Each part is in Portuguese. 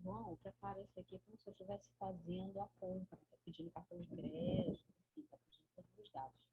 João, que aparece aqui como se eu estivesse fazendo a compra, está pedindo cartão de crédito, está pedindo todos os dados.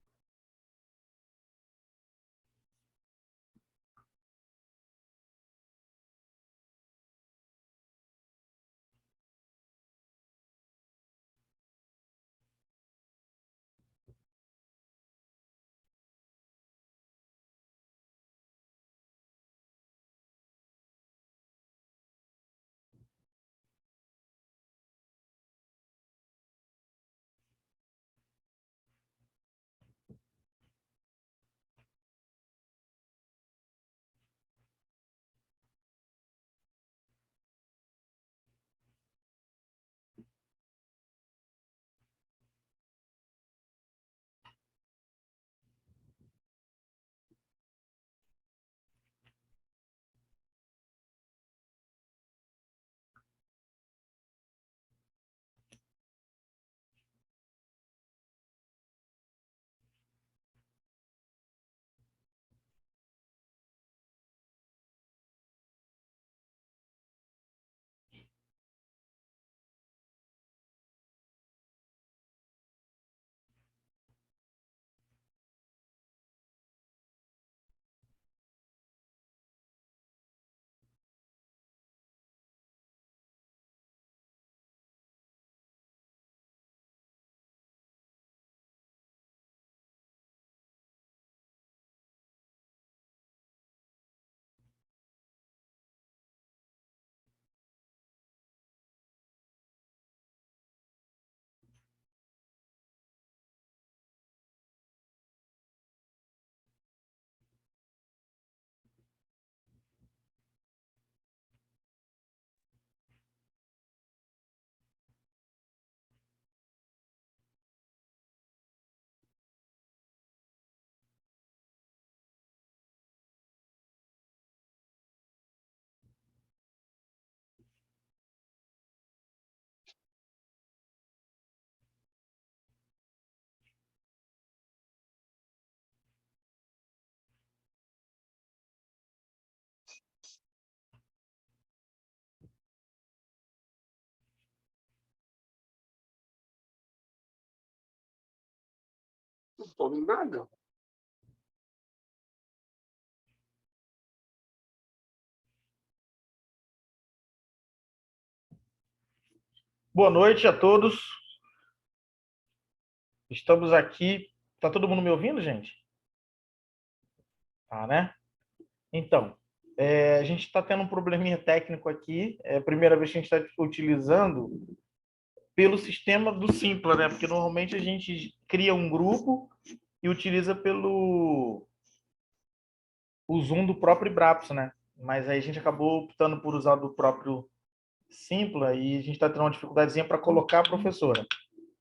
Não estou ouvindo nada. Boa noite a todos. Estamos aqui. Tá todo mundo me ouvindo, gente? Tá, né? Então, a gente está tendo um probleminha técnico aqui. É a primeira vez que a gente está utilizando pelo sistema do Simpla, né? Porque normalmente a gente cria um grupo e utiliza pelo o Zoom do próprio Ibraps, né? Mas aí a gente acabou optando por usar do próprio Simpla e a gente está tendo uma dificuldadezinha para colocar a professora.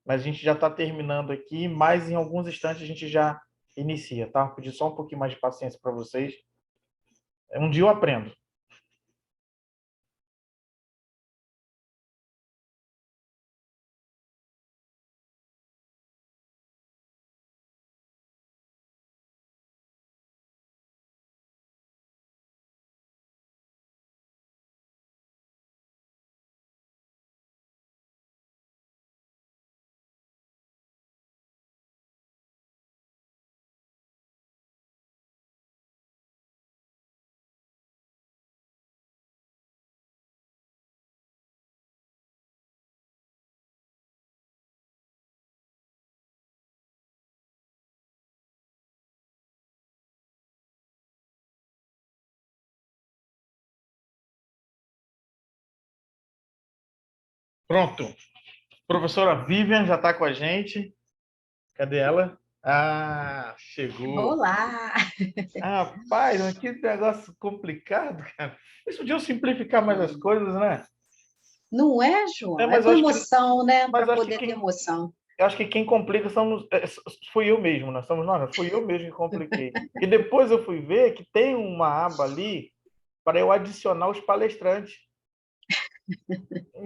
Mas a gente já está terminando aqui, mas em alguns instantes a gente já inicia, tá? Vou pedir só um pouquinho mais de paciência para vocês. Um dia eu aprendo. Pronto. Professora Vivian já está com a gente. Cadê ela? Ah, chegou. Olá! Ah, rapaz, mas que negócio complicado, cara. Eles podiam simplificar mais as coisas, né? Não é, João? É Mas com emoção, né? mas Para acho que poder ter emoção. eu acho que quem complica fui eu mesmo, nós somos nós, fui eu mesmo que compliquei. E depois eu fui ver que tem uma aba ali para eu adicionar os palestrantes.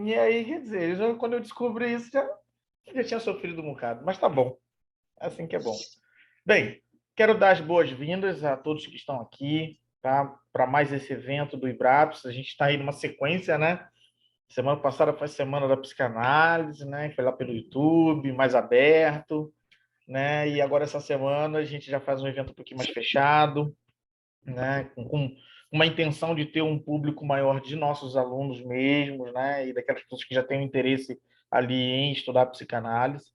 E aí, quer dizer, quando eu descobri isso, já tinha sofrido um bocado. Mas tá bom, é assim que é bom. Bem, quero dar as boas-vindas a todos que estão aqui, tá? Para mais esse evento do Ibraps. A gente está aí numa sequência, né? Semana passada foi a semana da psicanálise, né? Foi lá pelo YouTube, mais aberto, né? E agora essa semana a gente já faz um evento um pouquinho mais fechado, né? Com uma intenção de ter um público maior de nossos alunos mesmos, né? E daquelas pessoas que já têm um interesse ali em estudar psicanálise.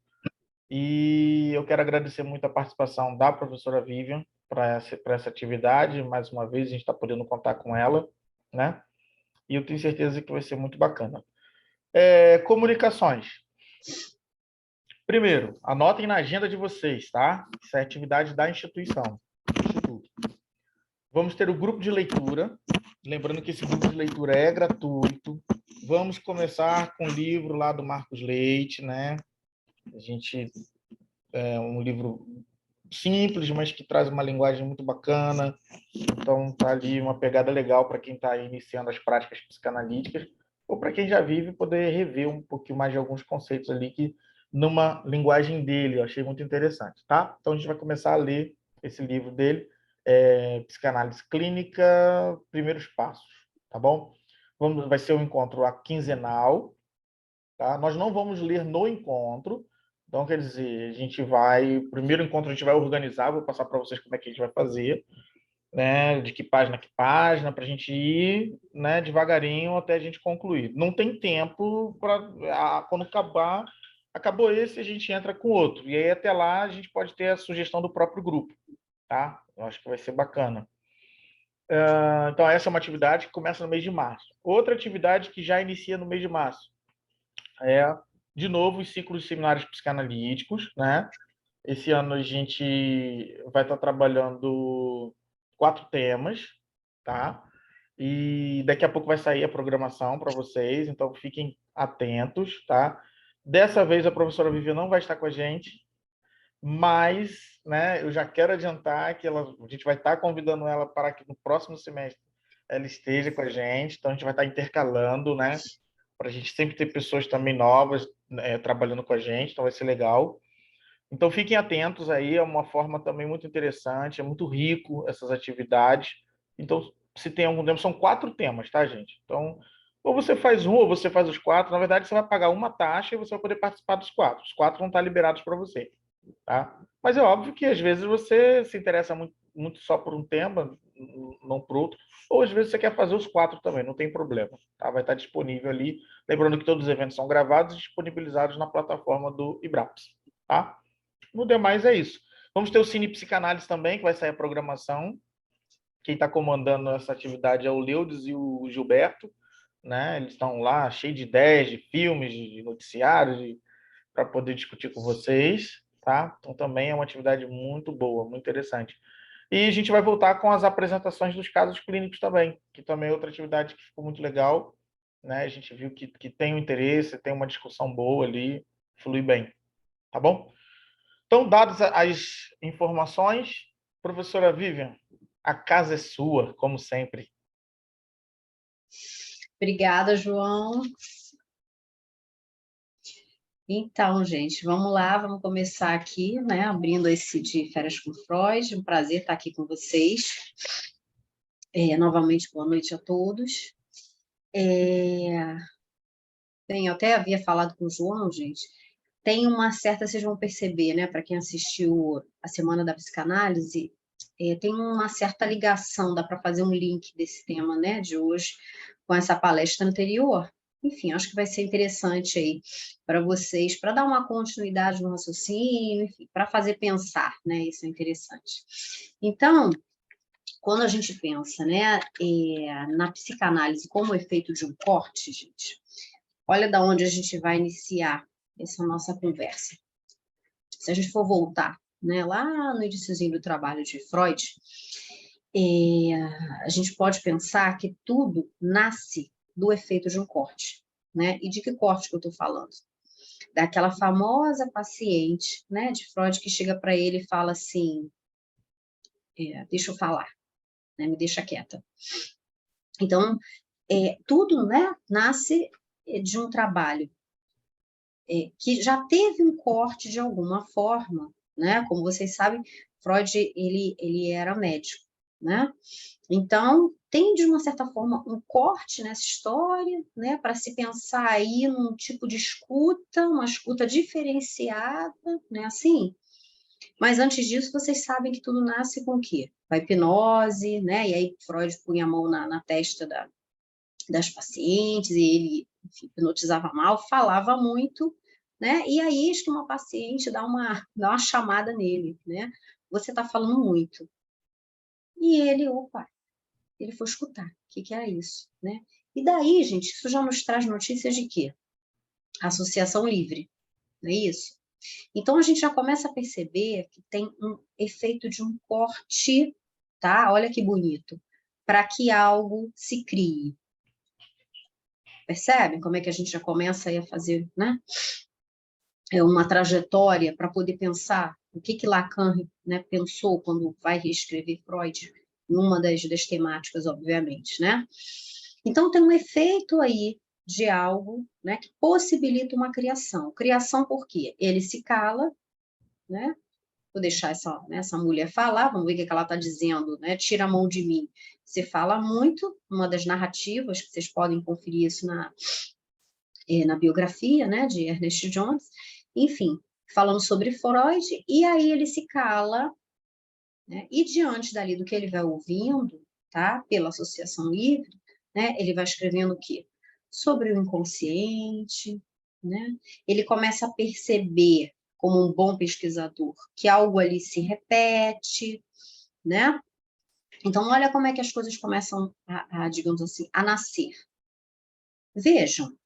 E eu quero agradecer muito a participação da professora Vivian para essa atividade. Mais uma vez, a gente está podendo contar com ela, né? E eu tenho certeza que vai ser muito bacana. Comunicações. Primeiro, anotem na agenda de vocês, tá? Isso é atividade da instituição, do instituto. Vamos ter o grupo de leitura. Lembrando que esse grupo de leitura é gratuito. Vamos começar com o livro lá do Marcos Leite, né? A gente é um livro simples, mas que traz uma linguagem muito bacana. Então, tá ali uma pegada legal para quem está iniciando as práticas psicanalíticas, ou para quem já vive poder rever um pouquinho mais de alguns conceitos ali que numa linguagem dele, eu achei muito interessante, tá? Então a gente vai começar a ler esse livro dele, Psicanálise Clínica, Primeiros Passos, tá bom? Vai ser um encontro quinzenal, tá? Nós não vamos ler no encontro, então quer dizer, primeiro encontro a gente vai organizar, vou passar para vocês como é que a gente vai fazer, né, de que página, para a gente ir, né, devagarinho até a gente concluir. Não tem tempo para quando acabou esse, a gente entra com outro. E aí até lá a gente pode ter a sugestão do próprio grupo, tá? Eu acho que vai ser bacana. Então essa é uma atividade que começa no mês de março. Outra atividade que já inicia no mês de março é, de novo, os ciclos de seminários psicanalíticos, né? Esse ano a gente vai estar trabalhando 4 temas, tá? E daqui a pouco vai sair a programação para vocês, então fiquem atentos, tá? Dessa vez a professora Vivian não vai estar com a gente, mas, né, eu já quero adiantar que a gente vai estar convidando ela para que no próximo semestre ela esteja com a gente, então a gente vai estar intercalando, né? Para a gente sempre ter pessoas também novas, né, trabalhando com a gente, então vai ser legal. Então, fiquem atentos aí, é uma forma também muito interessante, é muito rico essas atividades. Então, se tem algum tempo, são 4 temas, tá, gente? Então, ou você faz um, ou você faz os 4. Na verdade, você vai pagar uma taxa e você vai poder participar dos 4. Os 4 vão estar liberados para você, tá? Mas é óbvio que, às vezes, você se interessa muito, muito só por um tema, não por outro. Ou, às vezes, você quer fazer os 4 também, não tem problema, tá? Vai estar disponível ali. Lembrando que todos os eventos são gravados e disponibilizados na plataforma do IBRAPS, tá? No demais é isso. Vamos ter o Cine Psicanálise também, que vai sair a programação. Quem está comandando essa atividade é o Leudes e o Gilberto, né? Eles estão lá cheios de ideias, de filmes, de noticiários, para poder discutir com vocês, tá? Então também é uma atividade muito boa, muito interessante. E a gente vai voltar com as apresentações dos casos clínicos também, que também é outra atividade que ficou muito legal, né? A gente viu que tem um interesse, tem uma discussão boa ali, flui bem, tá bom? Então, dadas as informações, professora Vivian, a casa é sua, como sempre. Obrigada, João. Então, gente, vamos lá, vamos começar aqui, né, abrindo esse de Férias com Freud. Um prazer estar aqui com vocês. Novamente, boa noite a todos. Eu até havia falado com o João, gente, tem uma certa, vocês vão perceber, né, para quem assistiu a Semana da Psicanálise, tem uma certa ligação, dá para fazer um link desse tema, né, de hoje, com essa palestra anterior. Enfim, acho que vai ser interessante aí para vocês, para dar uma continuidade no raciocínio, enfim, para fazer pensar, né, isso é interessante. Então, quando a gente pensa, né, na psicanálise como efeito de um corte, gente, olha da onde a gente vai iniciar essa nossa conversa. Se a gente for voltar, né, lá no iniciozinho do trabalho de Freud, a gente pode pensar que tudo nasce do efeito de um corte, né? E de que corte que eu estou falando? Daquela famosa paciente, né, de Freud que chega para ele e fala assim, deixa eu falar, né, me deixa quieta. Então, tudo, né, nasce de um trabalho que já teve um corte de alguma forma, né? Como vocês sabem, Freud ele era médico, né? Então, tem, de uma certa forma, um corte nessa história, né, para se pensar aí num tipo de escuta, uma escuta diferenciada, né, assim. Mas antes disso, vocês sabem que tudo nasce com o quê? Com a hipnose, né? E aí Freud punha a mão na testa das pacientes, e ele, enfim, hipnotizava mal, falava muito, né? E aí acho que uma paciente dá uma chamada nele, né? Você está falando muito. E ele, opa, ele foi escutar. O que era isso, né? E daí, gente, isso já nos traz notícias de quê? Associação livre, não é isso? Então, a gente já começa a perceber que tem um efeito de um corte, tá? Olha que bonito, para que algo se crie. Percebem como é que a gente já começa aí a fazer, né? É uma trajetória para poder pensar o que Lacan, né, pensou quando vai reescrever Freud, numa das temáticas, obviamente, né? Então, tem um efeito aí de algo, né, que possibilita uma criação. Criação por quê? Ele se cala, né? Vou deixar essa mulher falar, vamos ver o que ela está dizendo, né? Tira a mão de mim. Você fala muito, uma das narrativas, que vocês podem conferir isso na biografia, né, de Ernest Jones, enfim, falando sobre Freud, e aí ele se cala, né, e diante dali do que ele vai ouvindo, tá, pela associação livre, né, ele vai escrevendo o quê? Sobre o inconsciente, né, ele começa a perceber, como um bom pesquisador, que algo ali se repete, né, então olha como é que as coisas começam digamos assim, a nascer. Vejam,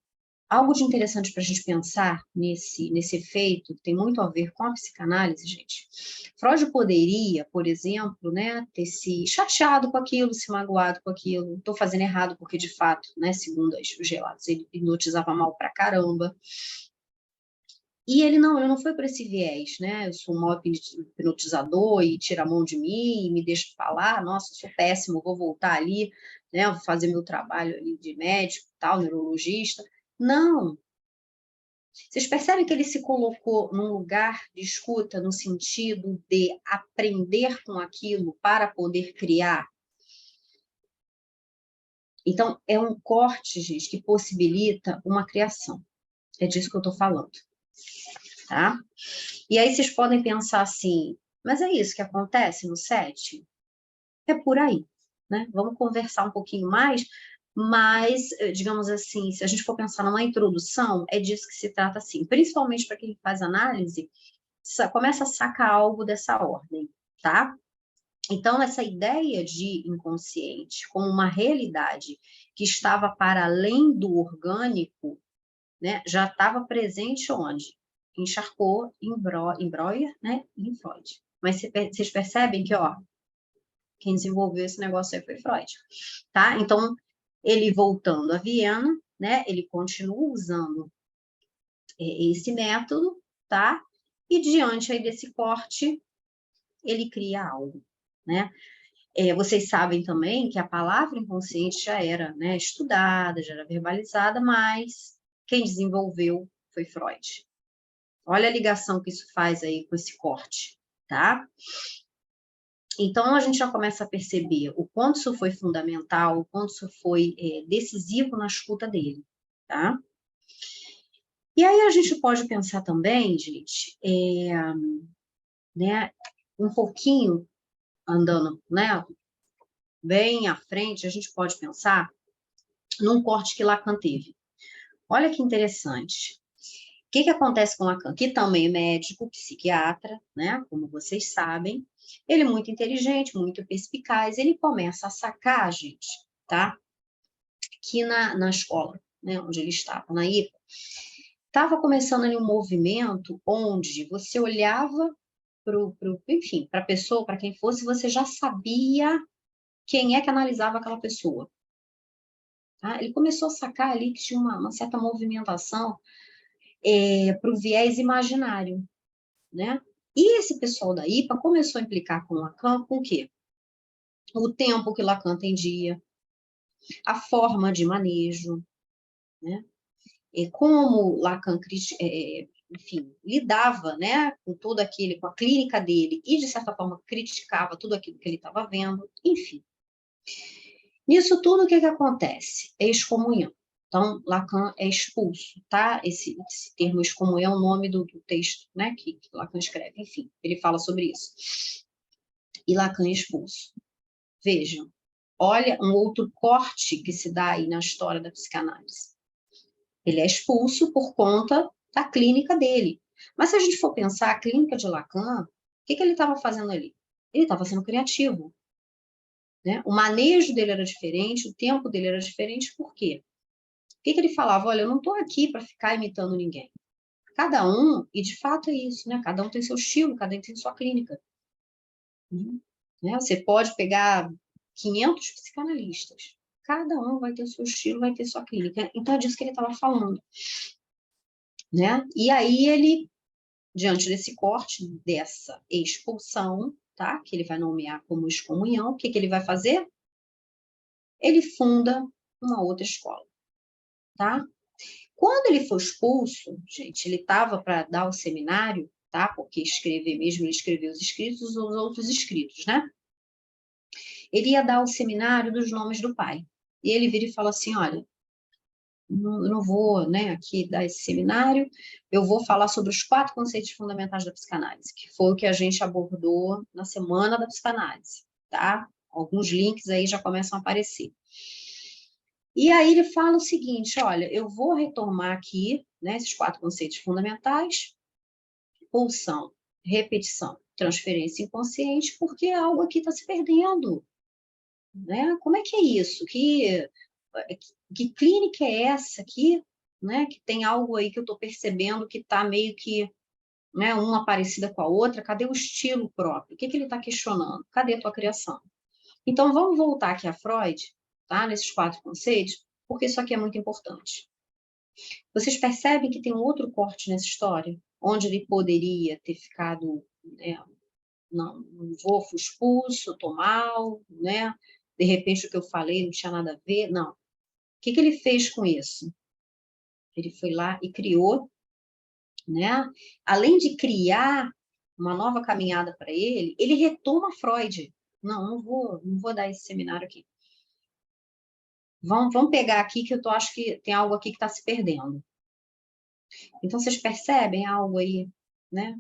algo de interessante para a gente pensar nesse efeito, que tem muito a ver com a psicanálise, gente. Freud poderia, por exemplo, né, ter se chateado com aquilo, se magoado com aquilo. Estou fazendo errado porque, de fato, né, segundo os relatos, ele hipnotizava mal pra caramba. E ele não foi por esse viés, né? Eu sou um mau hipnotizador e tira a mão de mim e me deixa falar. Nossa, eu sou péssimo, vou voltar ali, né? Vou fazer meu trabalho ali de médico, tal, neurologista. Não. Vocês percebem que ele se colocou num lugar de escuta no sentido de aprender com aquilo para poder criar? Então, é um corte, gente, que possibilita uma criação. É disso que eu estou falando, tá? E aí vocês podem pensar assim, mas é isso que acontece no set? É por aí, né? Vamos conversar um pouquinho mais, mas, digamos assim, se a gente for pensar numa introdução, é disso que se trata, assim, principalmente para quem faz análise, começa a sacar algo dessa ordem, tá? Então, essa ideia de inconsciente como uma realidade que estava para além do orgânico, né, já estava presente onde? Em Charcot, em Breuer, né, e em Freud. Mas vocês percebem que, ó, quem desenvolveu esse negócio aí foi Freud, tá? Então, ele voltando a Viena, né, ele continua usando esse método, tá? E diante aí desse corte, ele cria algo, né? Vocês sabem também que a palavra inconsciente já era, né, estudada, já era verbalizada, mas quem desenvolveu foi Freud. Olha a ligação que isso faz aí com esse corte, tá? Então, a gente já começa a perceber o quanto isso foi fundamental, o quanto isso foi decisivo na escuta dele, tá? E aí a gente pode pensar também, gente, né, um pouquinho andando, né, bem à frente, a gente pode pensar num corte que Lacan teve. Olha que interessante. O que acontece com Lacan? Que também é médico, psiquiatra, né? Como vocês sabem. Ele é muito inteligente, muito perspicaz. Ele começa a sacar, gente, tá? Que na escola, né, onde ele estava, na IPA, estava começando ali um movimento onde você olhava enfim, para a pessoa, para quem fosse, você já sabia quem é que analisava aquela pessoa. Tá? Ele começou a sacar ali que tinha uma certa movimentação para o viés imaginário, né? E esse pessoal da IPA começou a implicar com Lacan com o quê? O tempo que Lacan atendia, a forma de manejo, né? Como Lacan enfim, lidava, né, com todo aquele, com a clínica dele e, de certa forma, criticava tudo aquilo que ele estava vendo, enfim. Nisso tudo, o que acontece? Excomunhão. Então, Lacan é expulso, tá? Esse termo excomunhão é o nome do texto, né, que Lacan escreve. Enfim, ele fala sobre isso. E Lacan é expulso. Vejam, olha um outro corte que se dá aí na história da psicanálise. Ele é expulso por conta da clínica dele. Mas se a gente for pensar, a clínica de Lacan, o que ele estava fazendo ali? Ele estava sendo criativo. Né? O manejo dele era diferente, o tempo dele era diferente, por quê? O que ele falava? Olha, eu não estou aqui para ficar imitando ninguém. Cada um, e de fato é isso, né? Cada um tem seu estilo, cada um tem sua clínica. Né? Você pode pegar 500 psicanalistas. Cada um vai ter o seu estilo, vai ter sua clínica. Então, é disso que ele estava falando. Né? E aí, ele, diante desse corte, dessa expulsão, tá? Que ele vai nomear como excomunhão, o que ele vai fazer? Ele funda uma outra escola. Tá? Quando ele foi expulso, gente, ele estava para dar o seminário, tá? Porque escrever mesmo, ele escreveu os escritos, os outros escritos, né? Ele ia dar o seminário dos nomes do pai. E ele vira e fala assim, olha, eu não vou, né, aqui dar esse seminário, eu vou falar sobre os 4 conceitos fundamentais da psicanálise, que foi o que a gente abordou na semana da psicanálise, tá? Alguns links aí já começam a aparecer. E aí ele fala o seguinte, olha, eu vou retomar aqui, né, esses 4 conceitos fundamentais, pulsão, repetição, transferência inconsciente, porque algo aqui está se perdendo, né? Como é que é isso? Que clínica é essa aqui, né? Que tem algo aí que eu estou percebendo que está meio que, né, uma parecida com a outra, cadê o estilo próprio? O que ele está questionando? Cadê a tua criação? Então, vamos voltar aqui a Freud, tá? Nesses 4 conceitos, porque isso aqui é muito importante. Vocês percebem que tem um outro corte nessa história, onde ele poderia ter ficado, né, não fui expulso, estou mal, né? De repente o que eu falei não tinha nada a ver, não. O que ele fez com isso? Ele foi lá e criou, né? Além de criar uma nova caminhada para ele, ele retoma Freud. Não vou dar esse seminário aqui. Vamos pegar aqui que eu acho que tem algo aqui que está se perdendo. Então, vocês percebem algo aí, né?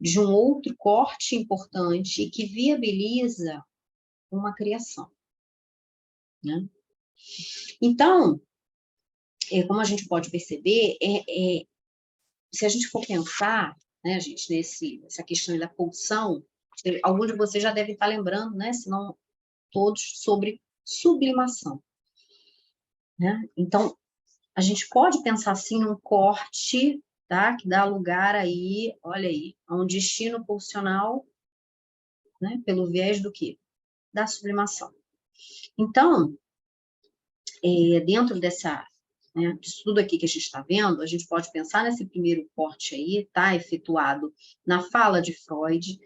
De um outro corte importante que viabiliza uma criação, né? Então, como a gente pode perceber, se a gente for pensar, né, gente, nessa questão da pulsão, alguns de vocês já devem estar lembrando, né, se não todos, sobre sublimação, né? Então, a gente pode pensar assim num corte, tá, que dá lugar aí, olha aí, a um destino pulsional, né, pelo viés do quê? Da sublimação. Então, dentro disso tudo aqui que a gente está vendo, a gente pode pensar nesse primeiro corte aí, tá, efetuado na fala de Freud,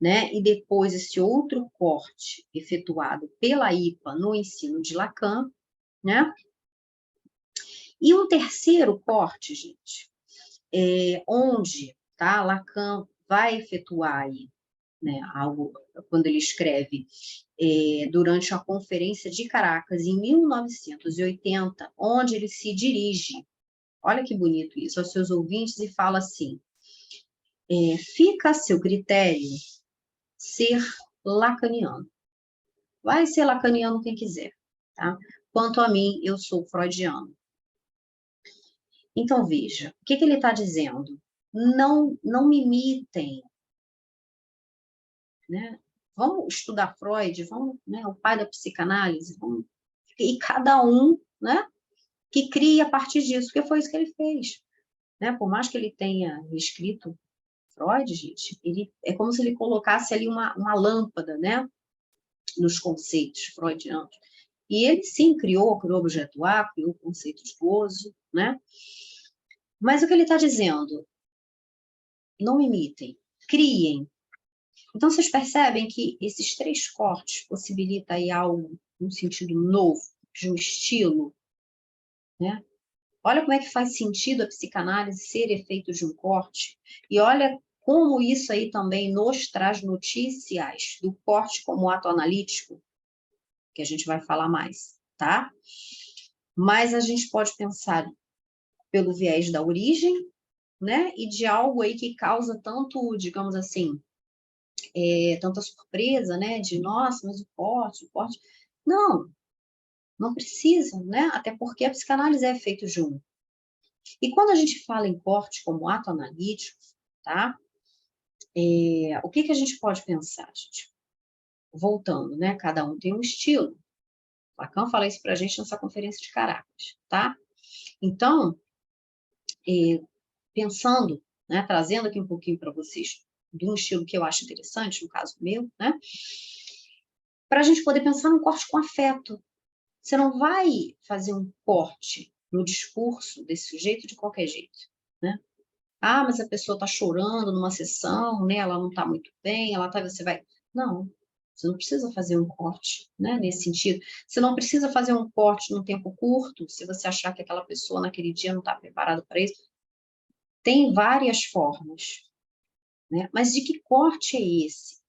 né, e depois esse outro corte efetuado pela IPA no ensino de Lacan, né, e um terceiro corte, gente, onde, tá, Lacan vai efetuar aí, né, algo, quando ele escreve durante a Conferência de Caracas, em 1980, onde ele se dirige, olha que bonito isso, aos seus ouvintes e fala assim, fica a seu critério ser lacaniano. Vai ser lacaniano quem quiser, tá? Quanto a mim, eu sou freudiano. Então, veja, o que ele está dizendo? Não me imitem, né? Vamos estudar Freud, vamos, né, o pai da psicanálise, vamos, e cada um, né, que cria a partir disso, porque foi isso que ele fez, né? Por mais que ele tenha escrito Freud, gente, é como se ele colocasse ali uma lâmpada, né, nos conceitos freudianos. E ele, sim, criou o objeto A, criou o conceito de gozo, né? Mas o que ele está dizendo? Não imitem, criem. Então, vocês percebem que esses 3 cortes possibilitam aí algo, um sentido novo, de um estilo, né? Olha como é que faz sentido a psicanálise ser efeito de um corte, e olha como isso aí também nos traz notícias do corte como ato analítico, que a gente vai falar mais, tá? Mas a gente pode pensar pelo viés da origem, né? E de algo aí que causa tanto, digamos assim, tanta surpresa, né? De, nossa, mas o corte... Não, não precisa, né? Até porque a psicanálise é feito de um. E quando a gente fala em corte como ato analítico, tá? O que a gente pode pensar, gente? Voltando, né? Cada um tem um estilo. Lacan fala isso pra gente nessa conferência de Caracas, tá? Então, pensando, né? Trazendo aqui um pouquinho para vocês de um estilo que eu acho interessante, no caso meu, né? Para a gente poder pensar num corte com afeto. Você não vai fazer um corte no discurso desse sujeito de qualquer jeito, né? Ah, mas a pessoa está chorando numa sessão, né? Ela não está muito bem, ela tá, você vai... Não, você não precisa fazer um corte, né? Nesse sentido. Você não precisa fazer um corte num tempo curto, se você achar que aquela pessoa naquele dia não está preparada para isso. Tem várias formas, né? Mas de que corte é esse?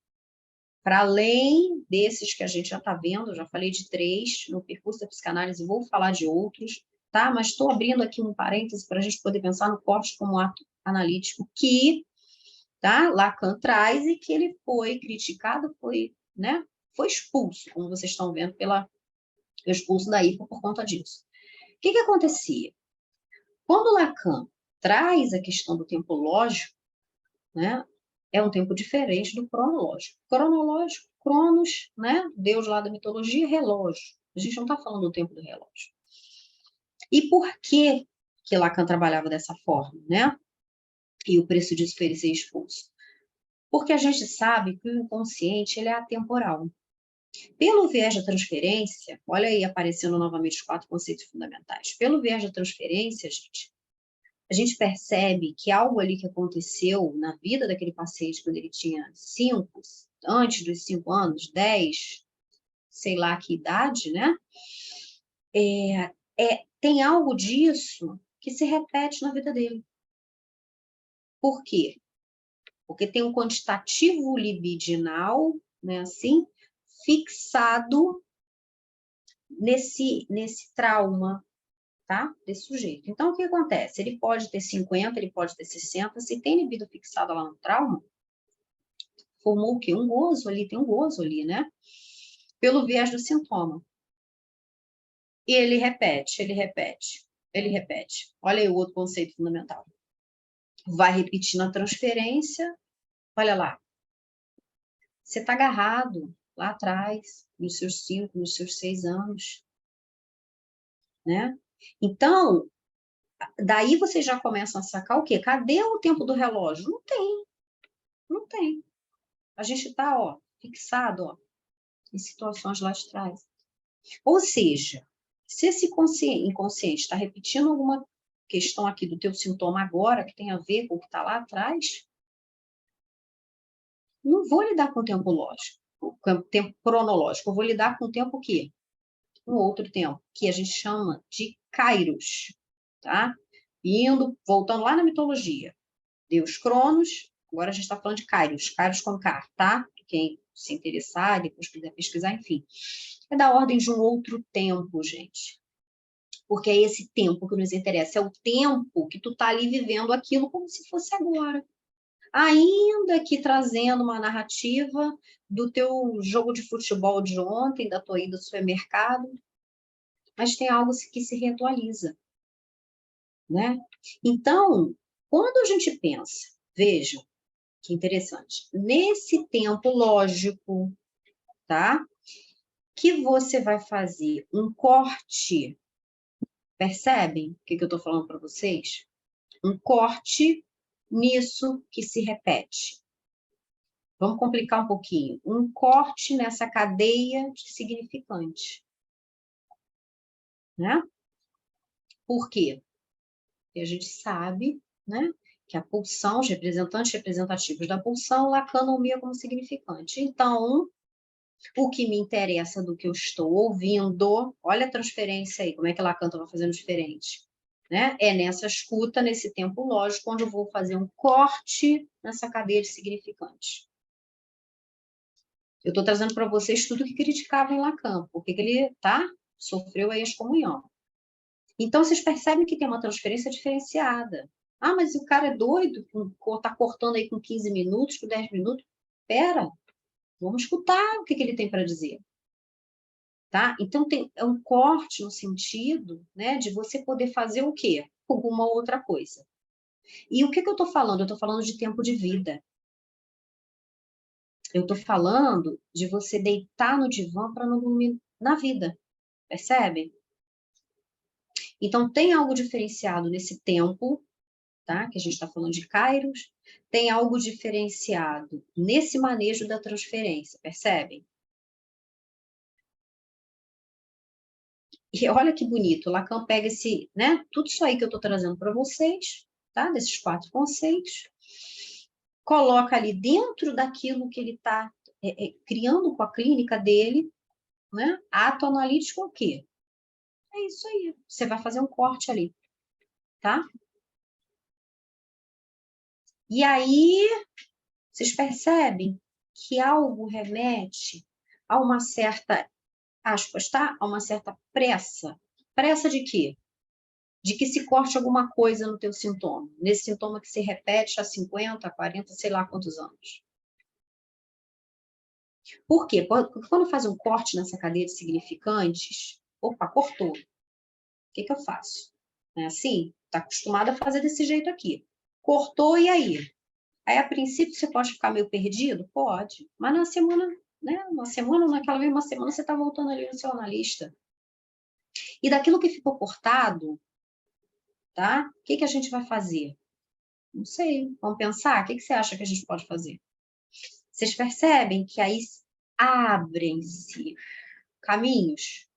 Para além desses que a gente já está vendo, eu já falei de 3 no percurso da psicanálise, vou falar de outros, tá? Mas estou abrindo aqui um parêntese para a gente poder pensar no corte como ato analítico que, tá? Lacan traz e que ele foi criticado, foi, né? Foi expulso, como vocês estão vendo, expulso da IPA por conta disso. O que acontecia? Quando Lacan traz a questão do tempo lógico, né? É um tempo diferente do cronológico. Cronológico, Cronos, né? Deus lá da mitologia, relógio. A gente não está falando do tempo do relógio. E por que Lacan trabalhava dessa forma, né? E o preço disso foi ele ser expulso. Porque a gente sabe que o inconsciente ele é atemporal. Pelo viés da transferência, olha aí aparecendo novamente os 4 conceitos fundamentais. Pelo viés da transferência, a gente percebe que algo ali que aconteceu na vida daquele paciente quando ele tinha 5, antes dos 5 anos, 10, sei lá que idade, né? Tem algo disso que se repete na vida dele. Por quê? Porque tem um quantitativo libidinal, né, assim, fixado nesse trauma, tá? Desse sujeito. Então, o que acontece? Ele pode ter 50, ele pode ter 60, se tem libido fixado lá no trauma, formou o quê? Um gozo ali, tem um gozo ali, né? Pelo viés do sintoma. E ele repete, ele repete, ele repete. Olha aí o outro conceito fundamental. Vai repetir na transferência, olha lá. Você está agarrado lá atrás, nos seus 5, nos seus 6 anos, né? Então, daí você já começa a sacar o quê? Cadê o tempo do relógio? Não tem, não tem. A gente está, ó, fixado, ó, em situações lá de trás. Ou seja, se esse inconsciente está repetindo alguma questão aqui do teu sintoma agora, que tem a ver com o que está lá atrás, não vou lidar com o tempo lógico, com o tempo cronológico, eu vou lidar com o tempo quê? Um outro tempo, que a gente chama de Kairos, tá? Voltando lá na mitologia, Deus Cronos, agora a gente está falando de Kairos, Kairos com K, tá? Quem se interessar, depois quiser pesquisar, enfim. É da ordem de um outro tempo, gente. Porque é esse tempo que nos interessa, é o tempo que tu tá ali vivendo aquilo como se fosse agora. Ainda que trazendo uma narrativa do teu jogo de futebol de ontem, da tua ida ao supermercado, mas tem algo que se reatualiza, né? Então, quando a gente pensa, veja, que interessante, nesse tempo lógico, tá? Que você vai fazer um corte, percebem o que eu estou falando para vocês? Um corte nisso que se repete. Vamos complicar um pouquinho. Um corte nessa cadeia de significante, né? Por quê? Porque a gente sabe, né, que a pulsão, os representantes representativos da pulsão, Lacan nomeia como significante. Então, o que me interessa do que eu estou ouvindo, olha a transferência aí, como é que Lacan estava fazendo diferente. né? É nessa escuta, nesse tempo lógico, onde eu vou fazer um corte nessa cadeia de significantes. Eu estou trazendo para vocês tudo que criticava em Lacan, porque ele sofreu aí a excomunhão. Então, vocês percebem que tem uma transferência diferenciada. Ah, mas o cara é doido, está cortando aí com 15 minutos, com 10 minutos. Espera, vamos escutar o que ele tem para dizer. Tá? Então, é um corte no sentido, né, de você poder fazer o quê? Alguma outra coisa. E o que eu estou falando? Eu estou falando de tempo de vida. Eu estou falando de você deitar no divã para não dormir na vida. Percebe? Então, tem algo diferenciado nesse tempo, tá? Que a gente está falando de Kairos. Tem algo diferenciado nesse manejo da transferência, percebem? E olha que bonito, Lacan pega esse, né? Tudo isso aí que eu estou trazendo para vocês, tá? Desses 4 conceitos, coloca ali dentro daquilo que ele está criando com a clínica dele, né? Ato analítico é o quê? É isso aí. Você vai fazer um corte ali, tá? E aí, vocês percebem que algo remete a uma certa, aspas, tá? A uma certa pressa. Pressa de quê? De que se corte alguma coisa no teu sintoma. Nesse sintoma que se repete há 50, 40, sei lá quantos anos. Por quê? Porque quando faz um corte nessa cadeia de significantes, opa, cortou. O que eu faço? Não é assim? Está acostumado a fazer desse jeito aqui. Cortou, e aí? Aí, a princípio, você pode ficar meio perdido? Pode. Mas na semana, né? Naquela mesma semana, você está voltando ali no seu analista. E daquilo que ficou cortado, tá? O que a gente vai fazer? Não sei. Vamos pensar? O que você acha que a gente pode fazer? Vocês percebem que aí abrem-se caminhos?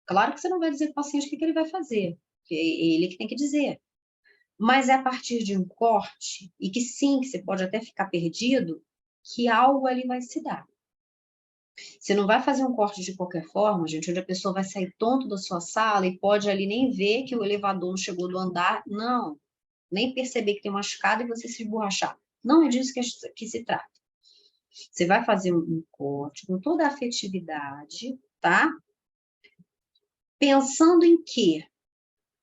Claro que você não vai dizer para o paciente o que ele vai fazer, porque é ele que tem que dizer. Mas é a partir de um corte, e que sim, que você pode até ficar perdido, que algo ali vai se dar. Você não vai fazer um corte de qualquer forma, gente, onde a pessoa vai sair tonto da sua sala e pode ali nem ver que o elevador não chegou do andar. Não. Nem perceber que tem uma escada e você se esborrachar. Não é disso que se trata. Você vai fazer um corte com toda a afetividade, tá? Pensando em quê?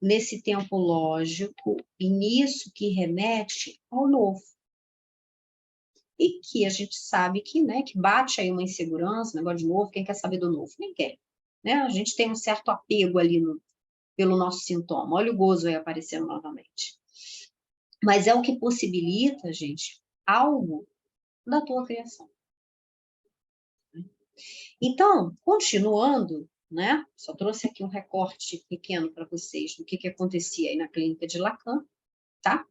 Nesse tempo lógico e nisso que remete ao novo. E que a gente sabe que, né, que bate aí uma insegurança, negócio de novo, quem quer saber do novo? Ninguém. Né? A gente tem um certo apego ali pelo nosso sintoma. Olha o gozo aí aparecendo novamente. Mas é o que possibilita, gente, algo da tua criação. Então, continuando, né? Só trouxe aqui um recorte pequeno para vocês do que acontecia aí na clínica de Lacan, tá?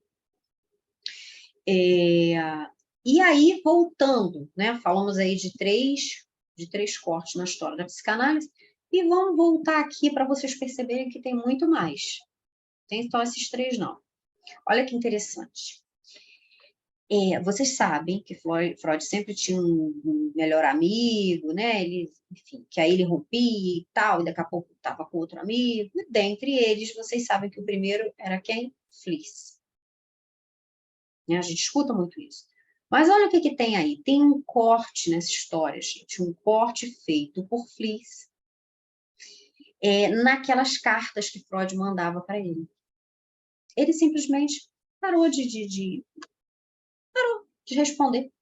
E aí, voltando, né? Falamos aí de três cortes na história da psicanálise, e vamos voltar aqui para vocês perceberem que tem muito mais. Tem só esses 3, não. Olha que interessante. Vocês sabem que Freud sempre tinha um melhor amigo, né? Enfim, que aí ele rompia e tal, e daqui a pouco estava com outro amigo. E dentre eles, vocês sabem que o primeiro era quem? Fliess. A gente escuta muito isso. Mas olha o que tem aí. Tem um corte nessa história, gente. Um corte feito por Fliess naquelas cartas que Freud mandava para ele. Ele simplesmente parou de responder.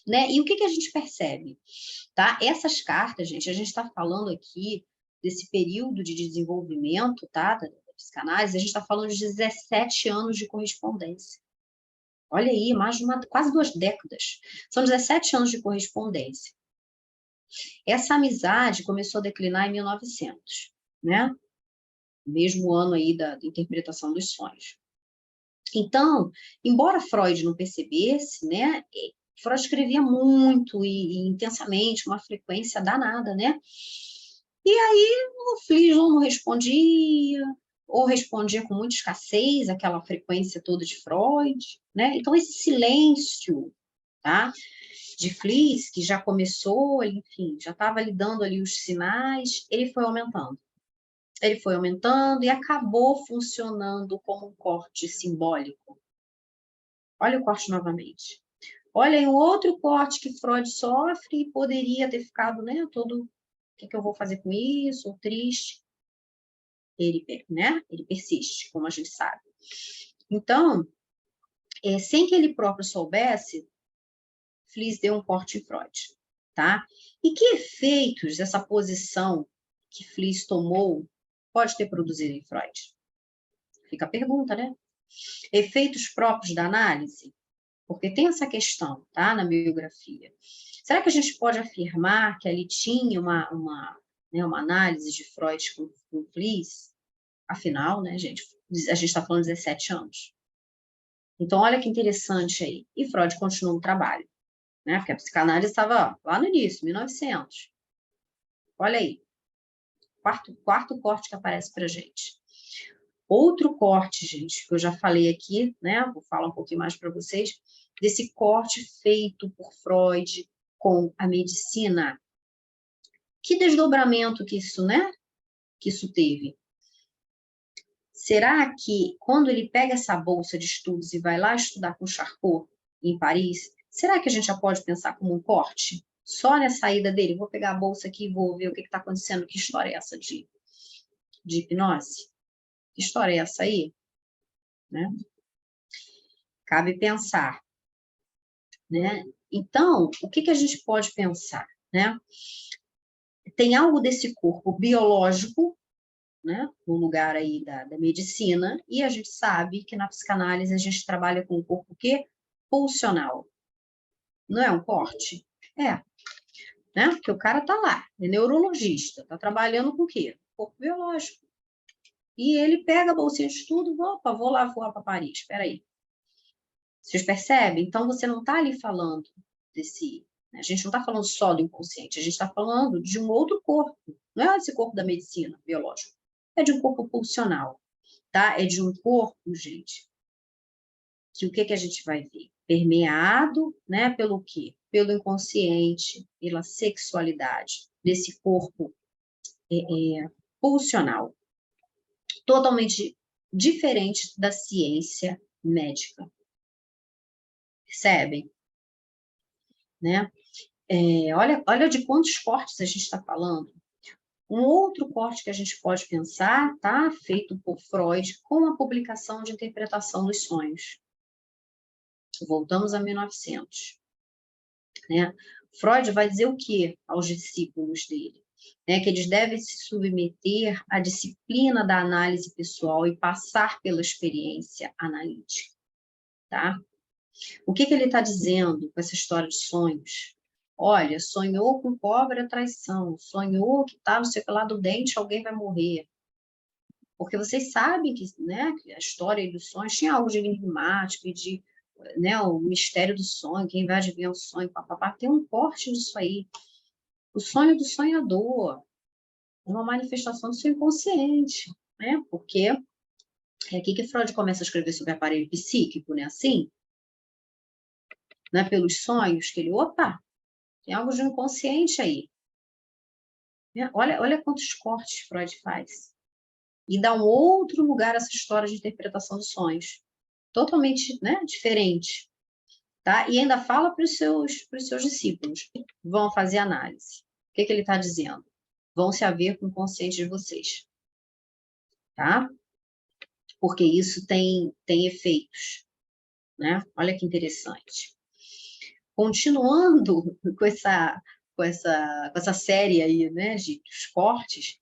Né? E o que a gente percebe? Tá? Essas cartas, gente, a gente está falando aqui desse período de desenvolvimento, tá? Da psicanálise, a gente está falando de 17 anos de correspondência. Olha aí, quase 2 décadas. São 17 anos de correspondência. Essa amizade começou a declinar em 1900, né? Mesmo ano aí da interpretação dos sonhos. Então, embora Freud não percebesse, né? Freud escrevia muito e intensamente, uma frequência danada, né? E aí o Fliess não respondia, ou respondia com muita escassez, aquela frequência toda de Freud, né? Então esse silêncio, tá? De Fliess, que já começou, enfim, já estava lhe dando ali os sinais, ele foi aumentando. Ele foi aumentando e acabou funcionando como um corte simbólico. Olha o corte novamente. Olha aí um outro corte que Freud sofre e poderia ter ficado, né, todo, o que eu vou fazer com isso, ou triste. Ele, né, ele persiste, como a gente sabe. Então, sem que ele próprio soubesse, Fliess deu um corte em Freud, tá? E que efeitos essa posição que Fliess tomou pode ter produzido em Freud? Fica a pergunta, né? Efeitos próprios da análise? Porque tem essa questão, tá, na biografia. Será que a gente pode afirmar que ali tinha uma análise de Freud com Fliess? Afinal, né, gente, a gente está falando de 17 anos. Então, olha que interessante aí. E Freud continuou o trabalho, né? Porque a psicanálise estava lá no início, 1900. Olha aí, quarto corte que aparece para gente. Outro corte, gente, que eu já falei aqui, né? Vou falar um pouquinho mais para vocês, desse corte feito por Freud com a medicina. Que desdobramento que isso, né? Que isso teve. Será que quando ele pega essa bolsa de estudos e vai lá estudar com Charcot em Paris, será que a gente já pode pensar como um corte? Só na saída dele, vou pegar a bolsa aqui e vou ver o que está acontecendo, que história é essa de hipnose? Que história é essa aí? Né? Cabe pensar. Né? Então, o que a gente pode pensar? Né? Tem algo desse corpo biológico, né, no lugar aí da medicina, e a gente sabe que na psicanálise a gente trabalha com o corpo que pulsional. Não é um corte? É, né? Porque o cara tá lá, é neurologista, tá trabalhando com o quê? Corpo biológico. E ele pega a bolsinha de estudo, opa, vou lá voar para Paris, espera aí. Vocês percebem? Então você não tá ali falando desse, a gente não está falando só do inconsciente, a gente está falando de um outro corpo. Não é esse corpo da medicina biológica, é de um corpo pulsional, tá? É de um corpo, gente, que o que a gente vai ver? Permeado, né, pelo quê? Pelo inconsciente, pela sexualidade desse corpo pulsional, totalmente diferente da ciência médica. Percebem? Né? Olha de quantos cortes a gente está falando. Um outro corte que a gente pode pensar, tá? Feito por Freud com a publicação de interpretação dos sonhos. Voltamos a 1900. Né? Freud vai dizer o que aos discípulos dele? Né? Que eles devem se submeter à disciplina da análise pessoal e passar pela experiência analítica. Tá? O que ele está dizendo com essa história de sonhos? Olha, sonhou com cobra, traição. Sonhou que está no seu lado do dente, alguém vai morrer. Porque vocês sabem que, né, que a história dos sonhos tinha algo de enigmático, de, né, o mistério do sonho, quem vai adivinhar o sonho, papapá. Tem um corte disso aí. O sonho do sonhador é uma manifestação do seu inconsciente, né? Porque é aqui que Freud começa a escrever sobre o aparelho psíquico, né? Assim, né? Pelos sonhos que ele, opa, tem algo de inconsciente aí. Né? Olha quantos cortes Freud faz. E dá um outro lugar a essa história de interpretação dos sonhos. Totalmente, né, diferente. Tá? E ainda fala para os seus discípulos. Vão fazer análise. O que ele está dizendo? Vão se haver com o consciente de vocês. Tá? Porque isso tem efeitos. Né? Olha que interessante. Continuando com essa série aí, né, de cortes,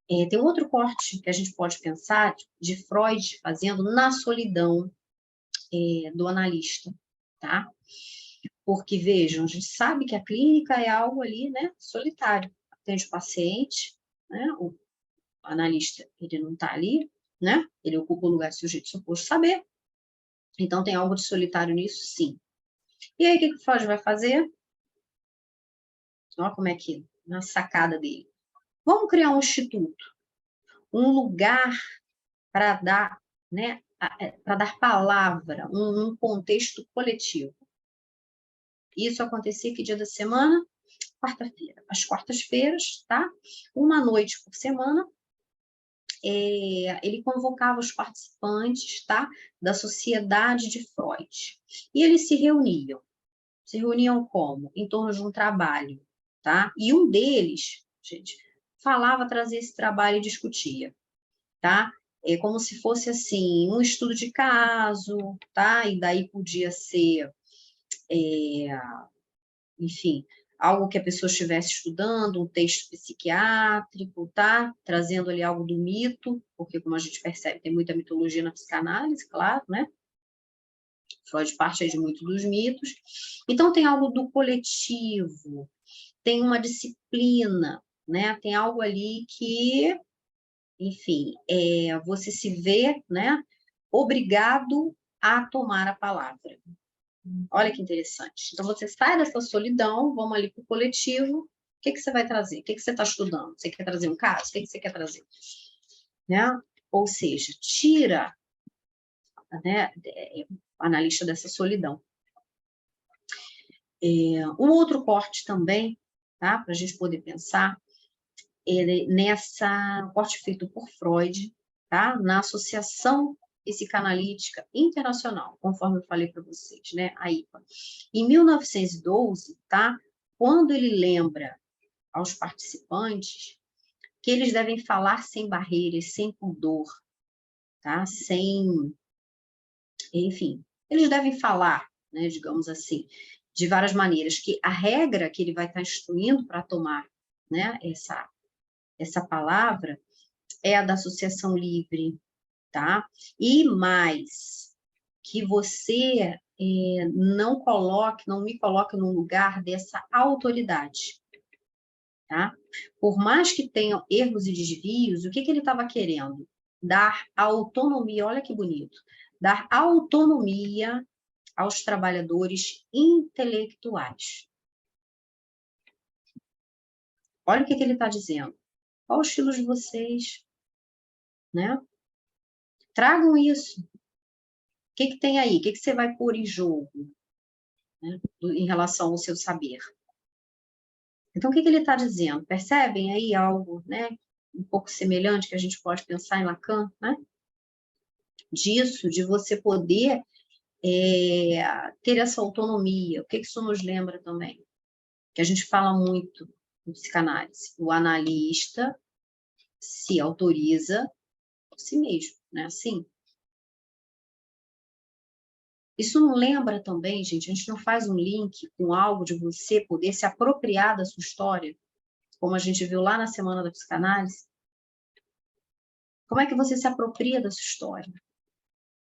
tem outro corte que a gente pode pensar de Freud fazendo na solidão do analista, tá? Porque, vejam, a gente sabe que a clínica é algo ali, né, solitário. Atende o paciente, né, o analista, ele não está ali, né, ele ocupa o lugar do sujeito suposto saber. Então, tem algo de solitário nisso, sim. E aí, o que o Freud vai fazer? Olha como é que, na sacada dele. Vamos criar um instituto, um lugar para dar, né, para dar palavra, um contexto coletivo. Isso acontecia que dia da semana? Quarta-feira. Às quartas-feiras, tá? Uma noite por semana, ele convocava os participantes, tá, da sociedade de Freud. E eles se reuniam. Se reuniam como? Em torno de um trabalho, tá? E um deles, gente, falava, trazia esse trabalho e discutia, tá? É como se fosse, assim, um estudo de caso, tá? E daí podia ser, enfim, algo que a pessoa estivesse estudando, um texto psiquiátrico, tá? Trazendo ali algo do mito, porque, como a gente percebe, tem muita mitologia na psicanálise, claro, né? Freud parte aí de muito dos mitos. Então, tem algo do coletivo, tem uma disciplina, né? Tem algo ali que, enfim, você se vê, né, obrigado a tomar a palavra. Olha que interessante. Então, você sai dessa solidão, vamos ali para o coletivo, o que você vai trazer? O que você está estudando? Você quer trazer um caso? O que você quer trazer? Né? Ou seja, tira, né, o analista dessa solidão. Um outro corte também, tá, para a gente poder pensar, nessa corte feito por Freud, tá, na Associação Psicanalítica Internacional, conforme eu falei para vocês, né, a IPA. Em 1912, tá, quando ele lembra aos participantes que eles devem falar sem barreiras, sem pudor, tá, sem, enfim, eles devem falar, né, digamos assim, de várias maneiras, que a regra que ele vai estar instruindo para tomar, né, essa palavra é a da associação livre, tá? E mais, que você não me coloque no lugar dessa autoridade, tá? Por mais que tenham erros e desvios, o que ele estava querendo? Dar autonomia, olha que bonito, dar autonomia aos trabalhadores intelectuais. Olha o que ele está dizendo. Qual o estilo de vocês? Né? Tragam isso. O que tem aí? O que você vai pôr em jogo, né, em relação ao seu saber? Então, o que ele está dizendo? Percebem aí algo, né, um pouco semelhante que a gente pode pensar em Lacan, né? Disso, de você poder ter essa autonomia. O que isso nos lembra também? Que a gente fala muito em psicanálise. O analista se autoriza por si mesmo, né? Assim. Isso não lembra também, gente, a gente não faz um link com algo de você poder se apropriar da sua história, como a gente viu lá na Semana da Psicanálise? Como é que você se apropria da sua história?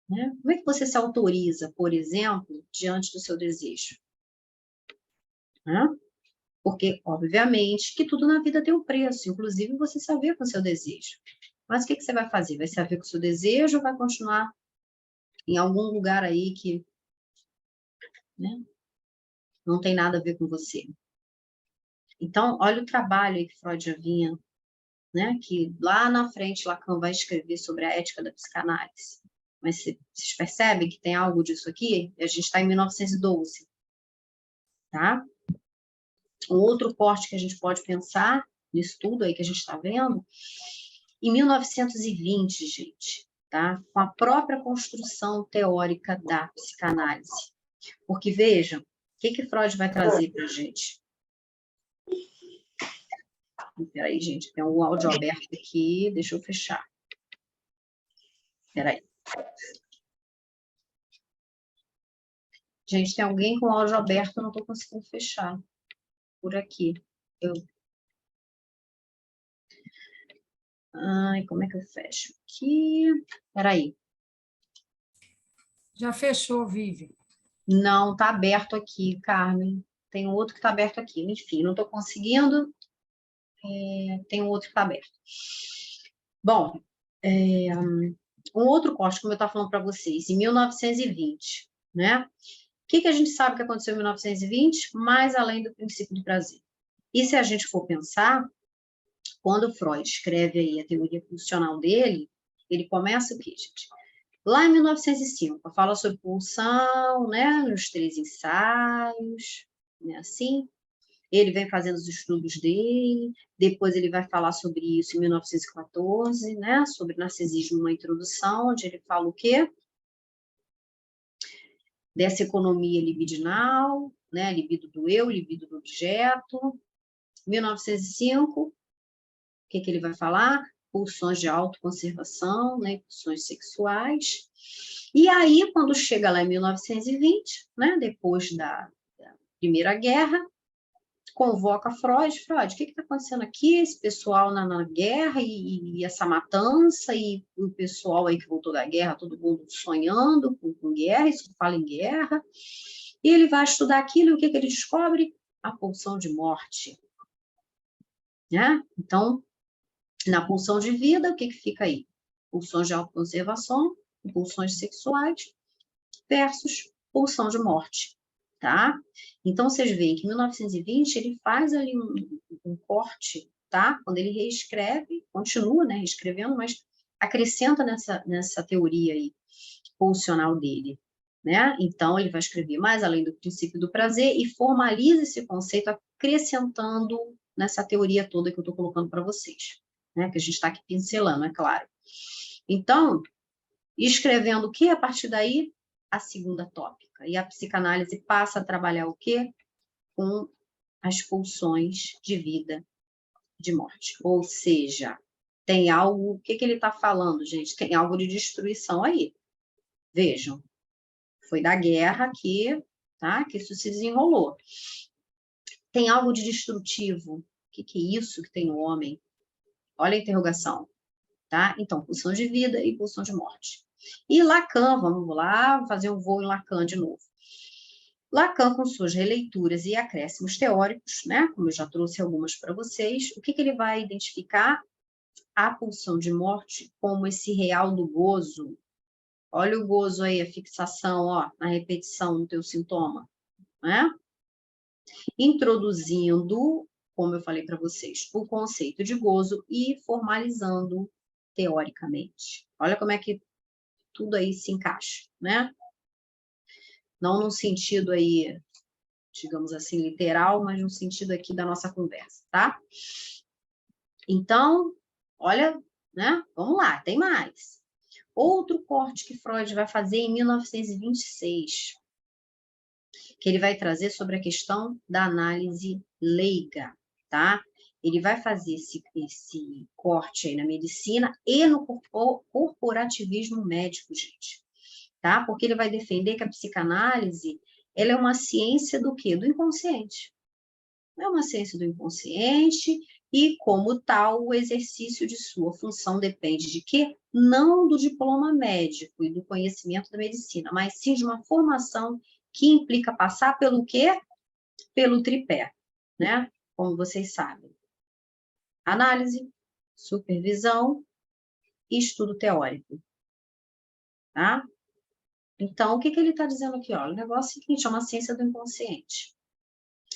Né? Como é que você se autoriza, por exemplo, diante do seu desejo? Né? Porque, obviamente, que tudo na vida tem um preço, inclusive você se haver com o seu desejo. Mas o que você vai fazer? Vai se haver com o seu desejo ou vai continuar em algum lugar aí que, né, não tem nada a ver com você? Então, olha o trabalho aí que Freud já vinha, né, que lá na frente Lacan vai escrever sobre a ética da psicanálise. Mas vocês percebem que tem algo disso aqui? A gente está em 1912, tá? Um outro corte que a gente pode pensar nisso tudo aí que a gente está vendo, em 1920, gente, tá? Com a própria construção teórica da psicanálise. Porque, vejam, o que Freud vai trazer para a gente? Peraí, gente, tem um áudio aberto aqui, deixa eu fechar. Peraí. Gente, tem alguém com o áudio aberto, eu não estou conseguindo fechar. Por aqui. Ai, como é que eu fecho aqui? Peraí. Já fechou, Vivi. Não, tá aberto aqui, Carmen. Tem outro que tá aberto aqui. Enfim, não estou conseguindo. Tem outro que tá aberto. Bom, um outro corte, como eu estava falando para vocês, em 1920, né? O que a gente sabe que aconteceu em 1920, mais além do princípio do prazer? E se a gente for pensar, quando Freud escreve aí a teoria funcional dele, ele começa o quê, gente? Lá em 1905, fala sobre pulsão, né, nos 3 ensaios, né, assim. Ele vem fazendo os estudos dele, depois ele vai falar sobre isso em 1914, né? Sobre narcisismo, uma introdução, onde ele fala o quê? Dessa economia libidinal, né? Libido do eu, libido do objeto. 1905, o que ele vai falar? Pulsões de autoconservação, né? Pulsões sexuais. E aí, quando chega lá em 1920, né? Depois da Primeira Guerra, convoca Freud. Freud, o que está acontecendo aqui? Esse pessoal na guerra e essa matança, e o pessoal aí que voltou da guerra, todo mundo sonhando com guerra, isso fala em guerra. E ele vai estudar aquilo, e o que ele descobre? A pulsão de morte. Né? Então, na pulsão de vida, o que fica aí? Pulsões de autoconservação, pulsões sexuais versus pulsão de morte. Tá? Então, vocês veem que em 1920 ele faz ali um corte, tá? Quando ele reescreve, continua, né, reescrevendo, mas acrescenta nessa teoria aí, pulsional dele, né? Então, ele vai escrever mais além do princípio do prazer e formaliza esse conceito acrescentando nessa teoria toda que eu estou colocando para vocês, né? Que a gente está aqui pincelando, é claro. Então, escrevendo o que a partir daí? A segunda tópica. E a psicanálise passa a trabalhar o quê? Com as pulsões de vida, de morte. Ou seja, tem algo... O que ele está falando, gente? Tem algo de destruição aí. Vejam, foi da guerra que isso se desenrolou. Tem algo de destrutivo. O que é isso que tem no homem? Olha a interrogação. Tá? Então, pulsão de vida e pulsão de morte. E Lacan, vamos lá, fazer um voo em Lacan de novo. Lacan, com suas releituras e acréscimos teóricos, né, como eu já trouxe algumas para vocês, o que ele vai identificar? A pulsão de morte como esse real do gozo. Olha o gozo aí, a fixação, ó, na repetição do teu sintoma, né? Introduzindo, como eu falei para vocês, o conceito de gozo e formalizando teoricamente. Olha como é que tudo aí se encaixa, né? Não no sentido aí, digamos assim, literal, mas no sentido aqui da nossa conversa, tá? Então, olha, né? Vamos lá, tem mais. Outro corte que Freud vai fazer em 1926, que ele vai trazer sobre a questão da análise leiga, tá? Ele vai fazer esse corte aí na medicina e no corporativismo médico, gente. Tá? Porque ele vai defender que a psicanálise, ela é uma ciência do quê? Do inconsciente. É uma ciência do inconsciente e, como tal, o exercício de sua função depende de quê? Não do diploma médico e do conhecimento da medicina, mas sim de uma formação que implica passar pelo quê? Pelo tripé, né? Como vocês sabem. Análise, supervisão e estudo teórico. Tá? Então, o que ele está dizendo aqui? Ó, o negócio é o seguinte, é uma ciência do inconsciente.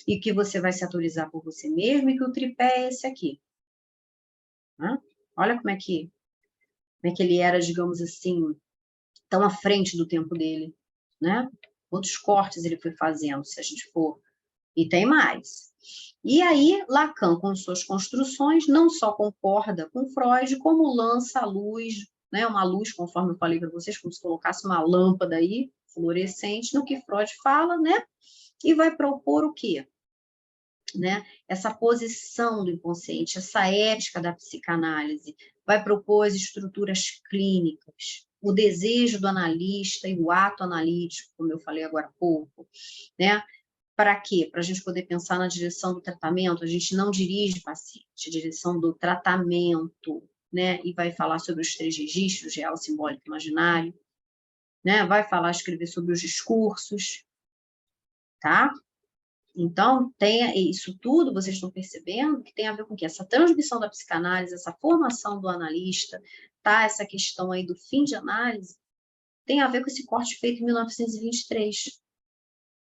E que você vai se autorizar por você mesmo e que o tripé é esse aqui. Né? Olha como é que ele era, digamos assim, tão à frente do tempo dele. Né? Quantos cortes ele foi fazendo, se a gente for. E tem mais. E aí, Lacan, com suas construções, não só concorda com Freud, como lança a luz, né, uma luz, conforme eu falei para vocês, como se colocasse uma lâmpada aí, fluorescente, no que Freud fala, né? E vai propor o quê? Né? Essa posição do inconsciente, essa ética da psicanálise, vai propor as estruturas clínicas, o desejo do analista e o ato analítico, como eu falei agora há pouco, né? Para quê? Para a gente poder pensar na direção do tratamento, a gente não dirige o paciente, a direção do tratamento, né? E vai falar sobre os 3 registros, real, simbólico e imaginário, né? Vai falar, escrever sobre os discursos, tá? Então, tem isso tudo, vocês estão percebendo, que tem a ver com o quê? Essa transmissão da psicanálise, essa formação do analista, tá? Essa questão aí do fim de análise, tem a ver com esse corte feito em 1923,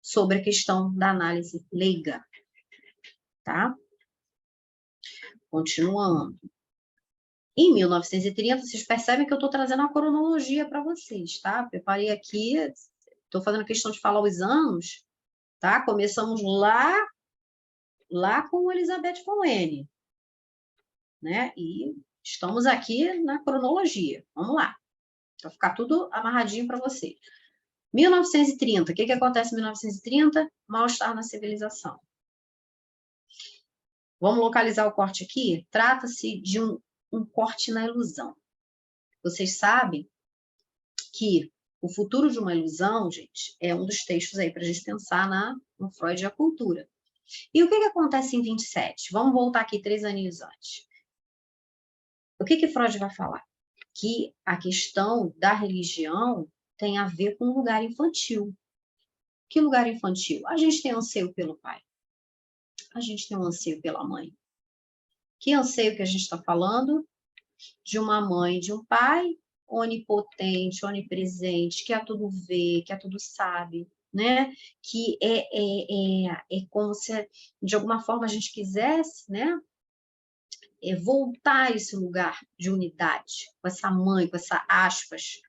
sobre a questão da análise leiga, tá? Continuando. Em 1930, vocês percebem que eu estou trazendo a cronologia para vocês, tá? Preparei aqui, estou fazendo questão de falar os anos, tá? Começamos lá lá com Elizabeth von Wenne, né? E estamos aqui na cronologia. Vamos lá. Vai ficar tudo amarradinho para você. 1930. O que acontece em 1930? Mal-estar na civilização. Vamos localizar o corte aqui? Trata-se de um corte na ilusão. Vocês sabem que o futuro de uma ilusão, gente, é um dos textos aí para a gente pensar no Freud e a cultura. E o que acontece em 27? Vamos voltar aqui 3 aninhos antes. O que Freud vai falar? Que a questão da religião tem a ver com o lugar infantil. Que lugar infantil? A gente tem anseio pelo pai. A gente tem um anseio pela mãe. Que anseio que a gente está falando? De uma mãe e de um pai onipotente, onipresente, que a tudo vê, que a tudo sabe, né? Que é como se, de alguma forma, a gente quisesse, né? Voltar a esse lugar de unidade, com essa mãe, com essa aspas,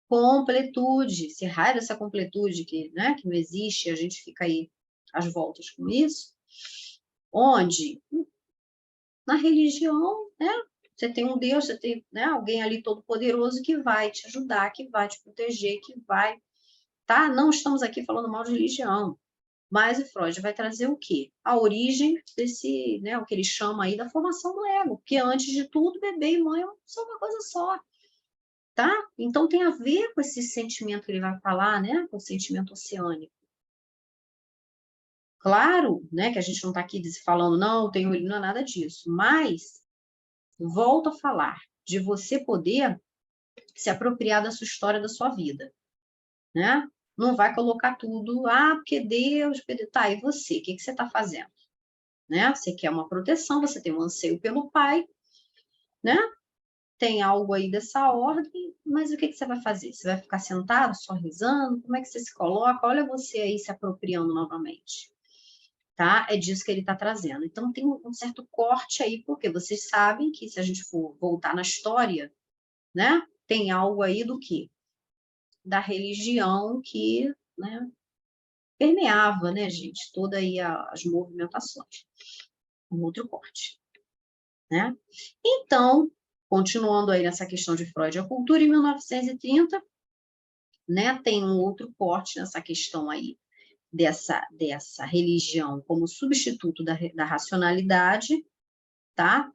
completude, se raio dessa completude que, né, que não existe, a gente fica aí às voltas com isso, onde na religião, né, você tem um Deus, você tem, né, alguém ali todo-poderoso que vai te ajudar, que vai te proteger, que vai, tá? Não estamos aqui falando mal de religião, mas o Freud vai trazer o quê? A origem desse, né, o que ele chama aí da formação do ego, porque antes de tudo, bebê e mãe são uma coisa só, tá? Então tem a ver com esse sentimento que ele vai falar, né, com o sentimento oceânico. Claro, né, que a gente não está aqui falando, não é nada disso, mas volto a falar de você poder se apropriar da sua história, da sua vida, né? Não vai colocar tudo, porque Deus, tá, e você? O que você está fazendo? Né? Você quer uma proteção, você tem um anseio pelo pai, né? Tem algo aí dessa ordem, mas o que você vai fazer? Você vai ficar sentado, só rezando? Como é que você se coloca? Olha você aí se apropriando novamente, tá? É disso que ele está trazendo. Então, tem um certo corte aí, porque vocês sabem que se a gente for voltar na história, né? Tem algo aí do quê? Da religião que, né, permeava, né, gente, toda aí as movimentações. Um outro corte, né? Então, continuando aí nessa questão de Freud e a cultura, em 1930, né, tem um outro corte nessa questão aí dessa religião como substituto da racionalidade, tá?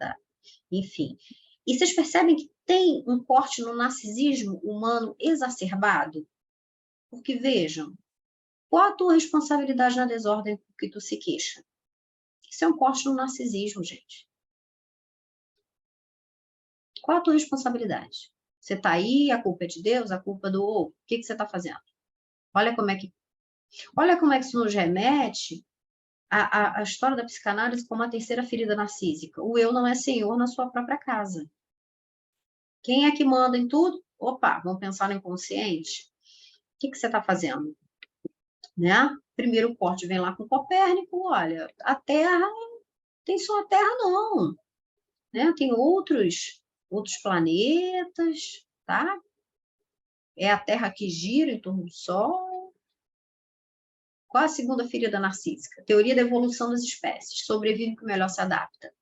Enfim. E vocês percebem que tem um corte no narcisismo humano exacerbado? Porque, vejam, qual a tua responsabilidade na desordem que tu se queixa? Isso é um corte no narcisismo, gente. Qual a tua responsabilidade? Você está aí, a culpa é de Deus, a culpa é do outro. O que você está fazendo? Olha como é que isso nos remete à história da psicanálise como a terceira ferida narcísica. O eu não é senhor na sua própria casa. Quem é que manda em tudo? Opa, vamos pensar no inconsciente? O que você está fazendo? Né? Primeiro corte vem lá com Copérnico, olha, a Terra tem só a Terra não, né? Tem outros planetas, tá? É a Terra que gira em torno do Sol. Qual a segunda ferida narcísica? Teoria da evolução das espécies. Sobrevive que melhor se adapta.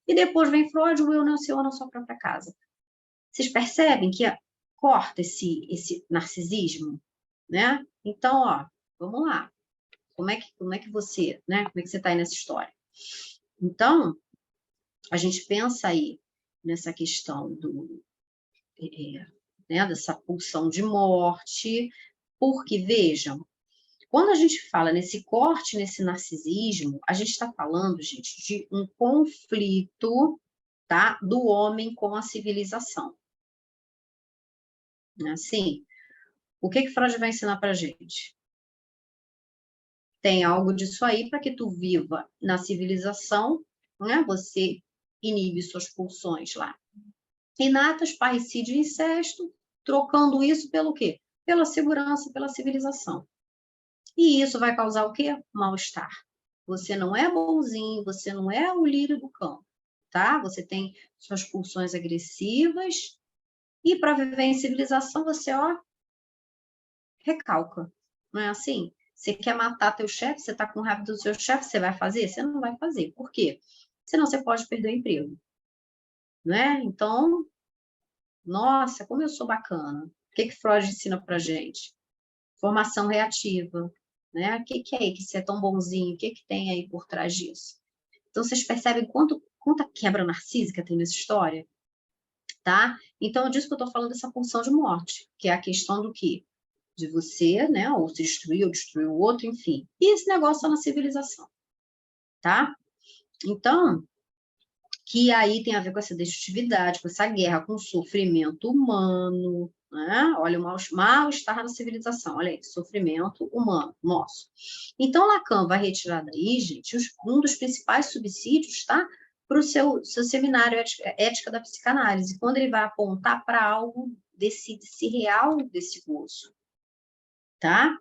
E depois vem Freud, o eu não é senhor na sua própria casa. Vocês percebem que corta esse narcisismo, né? Então, ó, vamos lá. Como é que você, né? Como é que você está aí nessa história? Então, a gente pensa aí nessa questão né, dessa pulsão de morte, porque, vejam, quando a gente fala nesse corte, nesse narcisismo, a gente está falando, gente, de um conflito, tá, do homem com a civilização. Assim, o que Freud vai ensinar para a gente? Tem algo disso aí para que tu viva na civilização, né? Você inibe suas pulsões lá. Inatas, parricídio e incesto, trocando isso pelo quê? Pela segurança, pela civilização. E isso vai causar o quê? Mal-estar. Você não é bonzinho, você não é o lírio do campo, tá? Você tem suas pulsões agressivas e para viver em civilização você, ó, recalca. Não é assim? Você quer matar teu chefe, você está com raiva do seu chefe, você vai fazer? Você não vai fazer. Por quê? Senão você pode perder o emprego. Né? Então, nossa, como eu sou bacana. O que Freud ensina pra gente? Formação reativa. Né? O que é aí que você é tão bonzinho? O que tem aí por trás disso? Então, vocês percebem quanta quebra narcísica tem nessa história? Tá? Então, é disso que eu estou falando, dessa pulsão de morte, que é a questão do quê? De você, né, ou se destruir, ou destruir o outro, enfim. E esse negócio tá na civilização, tá? Então, que aí tem a ver com essa destrutividade, com essa guerra, com o sofrimento humano, né? Olha, o mal-estar na civilização, olha aí, sofrimento humano, nosso. Então, Lacan vai retirar daí, gente, um dos principais subsídios, tá? Para o seu seminário Ética da Psicanálise, quando ele vai apontar para algo desse real, desse gozo, tá?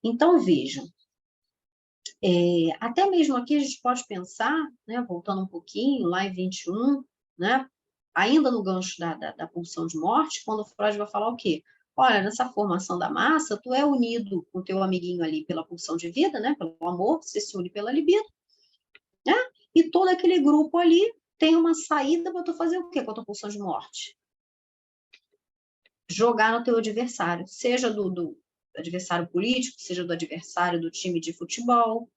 Então, vejam, até mesmo aqui a gente pode pensar, né, voltando um pouquinho, lá em 21, né, ainda no gancho da pulsão de morte, quando o Freud vai falar o quê? Olha, nessa formação da massa, tu é unido com o teu amiguinho ali pela pulsão de vida, né, pelo amor, você se une pela libido, né, e todo aquele grupo ali tem uma saída para tu fazer o quê com a tua pulsão de morte? Jogar no teu adversário, seja do adversário político, seja do adversário do time de futebol,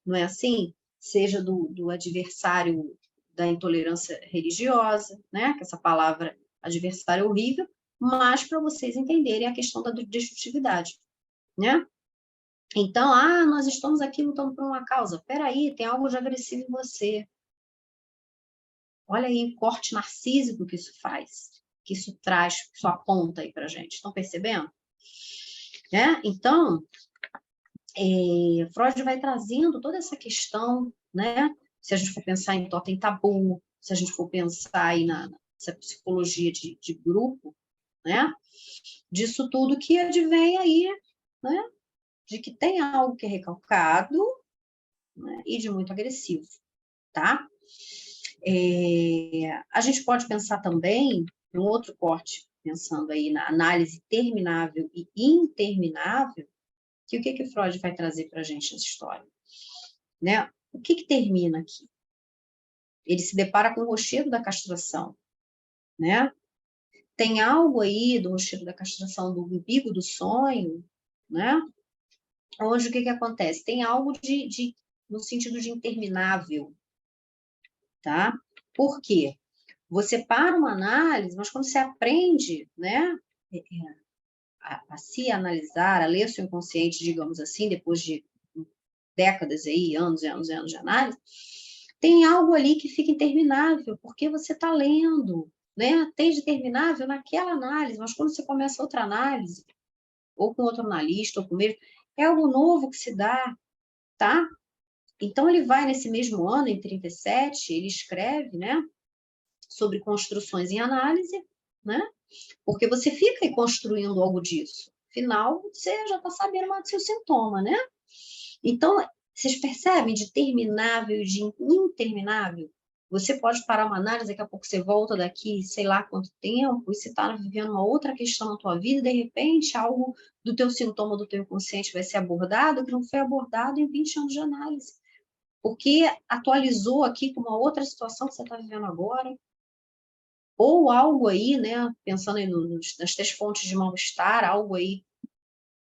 não é assim? Seja do adversário da intolerância religiosa, né? Que essa palavra adversário é horrível, mas para vocês entenderem a questão da destrutividade, né? Então, nós estamos aqui lutando por uma causa. Peraí, tem algo de agressivo em você. Olha aí o corte narcísico que isso faz, que isso traz, que isso aponta aí para gente. Estão percebendo? Né? Então, Freud vai trazendo toda essa questão, né? Se a gente for pensar em totem tabu, se a gente for pensar aí nessa psicologia de grupo, né? Disso tudo que advém aí, né? De que tem algo que é recalcado, né? E de muito agressivo, tá? A gente pode pensar também em um outro corte, pensando aí na análise terminável e interminável, que o que Freud vai trazer para a gente nessa história? Né? O que termina aqui? Ele se depara com o rochedo da castração, né? Tem algo aí do rochedo da castração, do umbigo do sonho, né? Onde o que acontece? Tem algo no sentido de interminável, tá? Por quê? Você para uma análise, mas quando você aprende, né, a se analisar, a ler o seu inconsciente, digamos assim, depois de décadas aí, anos e anos e anos de análise, tem algo ali que fica interminável, porque você está lendo, né? Tem de interminável naquela análise, mas quando você começa outra análise, ou com outro analista, ou com o mesmo, é algo novo que se dá, tá? Então, ele vai nesse mesmo ano, em 37, ele escreve, né, sobre construções em análise, né? Porque você fica aí construindo algo disso. Afinal, você já está sabendo mais do seu sintoma, né? Então, vocês percebem de terminável e de interminável? Você pode parar uma análise, daqui a pouco você volta daqui, sei lá quanto tempo, e você está vivendo uma outra questão na tua vida, e de repente algo do teu sintoma, do teu inconsciente vai ser abordado, que não foi abordado em 20 anos de análise. Porque atualizou aqui com uma outra situação que você está vivendo agora. Ou algo aí, né, pensando aí nas 3 fontes de mal-estar, algo aí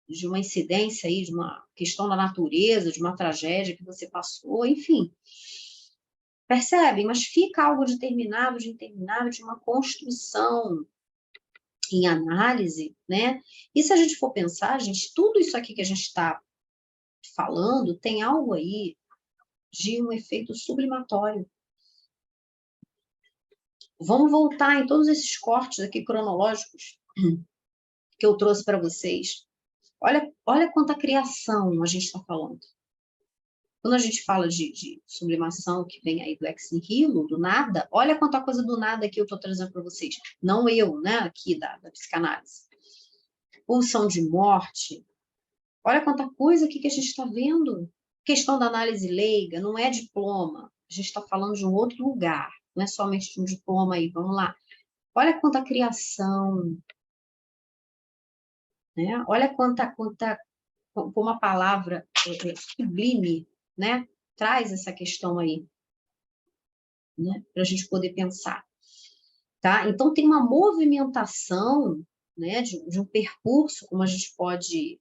de uma incidência aí, de uma questão da natureza, de uma tragédia que você passou, enfim. Percebem? Mas fica algo determinado, de interminável, de uma construção em análise, né? E se a gente for pensar, gente, tudo isso aqui que a gente está falando tem algo aí de um efeito sublimatório. Vamos voltar em todos esses cortes aqui cronológicos que eu trouxe para vocês. Olha quanta criação a gente está falando. Quando a gente fala de sublimação que vem aí do ex nihilo, do nada, olha quanta coisa do nada que eu estou trazendo para vocês. Não eu, né, aqui da psicanálise. Pulsão de morte. Olha quanta coisa aqui que a gente está vendo. Questão da análise leiga, não é diploma. A gente está falando de um outro lugar. Não é somente de um diploma aí, vamos lá. Olha quanta criação. Né? Olha quanta com uma palavra sublime, né? Traz essa questão aí, né? Para a gente poder pensar, tá? Então, tem uma movimentação, né? De um percurso, como a gente pode,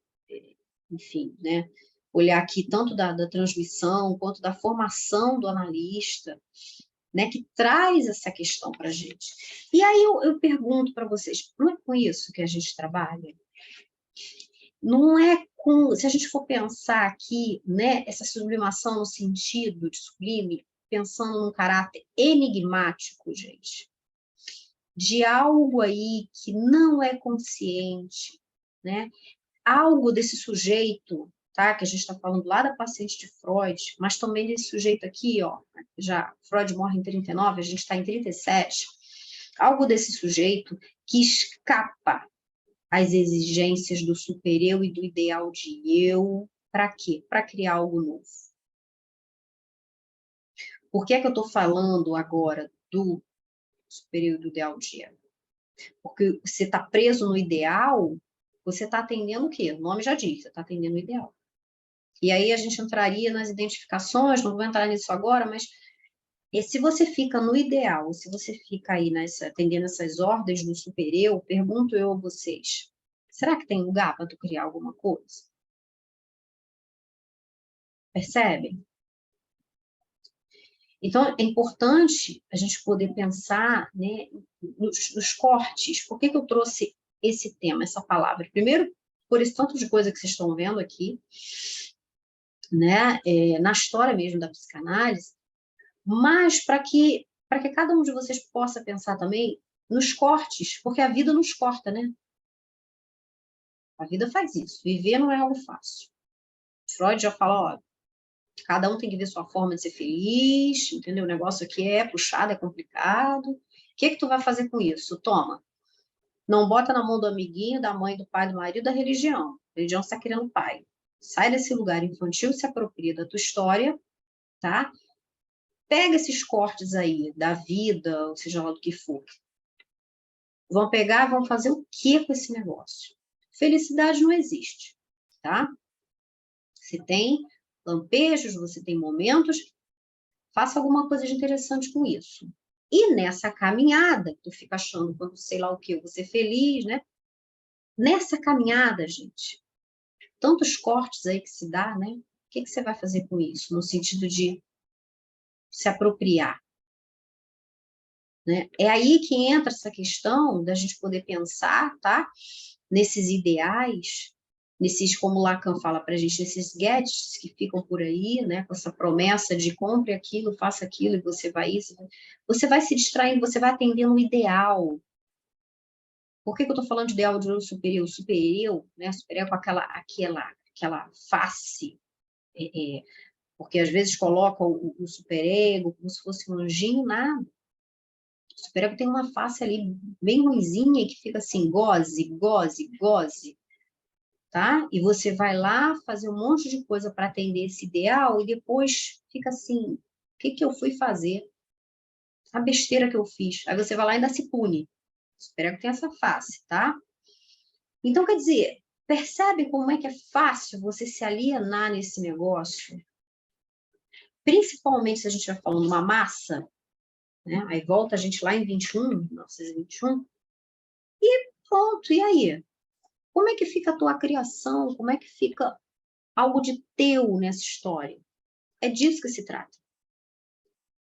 enfim, né? Olhar aqui tanto da transmissão quanto da formação do analista, né? Que traz essa questão para a gente. E aí eu pergunto para vocês, não é com isso que a gente trabalha? Não é com, se a gente for pensar aqui, né, essa sublimação no sentido de sublime, pensando num caráter enigmático, gente, de algo aí que não é consciente, né? Algo desse sujeito, tá? Que a gente está falando lá da paciente de Freud, mas também desse sujeito aqui, ó, já Freud morre em 39, a gente está em 37, algo desse sujeito que escapa as exigências do super-eu e do ideal de eu, para quê? Para criar algo novo. Por que é que eu estou falando agora do super-eu e do ideal de eu? Porque você está preso no ideal, você está atendendo o quê? O nome já diz, você está atendendo o ideal. E aí a gente entraria nas identificações, não vou entrar nisso agora, mas se você fica no ideal, se você fica aí atendendo essas ordens do super-eu, pergunto eu a vocês, será que tem lugar para tu criar alguma coisa? Percebem? Então, é importante a gente poder pensar, né, nos cortes. Por que eu trouxe esse tema, essa palavra? Primeiro, por esse tanto de coisa que vocês estão vendo aqui, né, na história mesmo da psicanálise, mas para que cada um de vocês possa pensar também nos cortes, porque a vida nos corta, né? A vida faz isso. Viver não é algo fácil. Freud já fala, ó, cada um tem que ver sua forma de ser feliz, entendeu? O negócio aqui é puxado, é complicado. O que tu vai fazer com isso? Toma. Não bota na mão do amiguinho, da mãe, do pai, do marido, da religião. A religião está criando pai. Sai desse lugar infantil, se apropria da tua história, tá? Pega esses cortes aí da vida, ou seja lá do que for. Vão pegar, vão fazer o que com esse negócio? Felicidade não existe, tá? Você tem lampejos, você tem momentos, faça alguma coisa de interessante com isso. E nessa caminhada, tu fica achando, quando sei lá o que, eu vou ser feliz, né? Nessa caminhada, gente, tantos cortes aí que se dá, né? O que você vai fazer com isso? No sentido de se apropriar, né? É aí que entra essa questão da gente poder pensar, tá? Nesses ideais, nesses, como Lacan fala para a gente, esses gadgets que ficam por aí, né? Com essa promessa de compre aquilo, faça aquilo, e você vai isso. Você vai se distraindo, você vai atendendo o ideal. Por que eu estou falando de ideal de superior? Superior, né? Superior com aquela face, porque às vezes colocam o superego como se fosse um anjinho, nada. O superego tem uma face ali bem ruinzinha que fica assim, goze, goze, goze, tá? E você vai lá fazer um monte de coisa para atender esse ideal e depois fica assim, o que eu fui fazer? A besteira que eu fiz. Aí você vai lá e ainda se pune. O superego tem essa face, tá? Então, quer dizer, percebe como é que é fácil você se alienar nesse negócio? Principalmente se a gente estiver falando uma massa, né? Aí volta a gente lá em 1921, e pronto, e aí? Como é que fica a tua criação? Como é que fica algo de teu nessa história? É disso que se trata,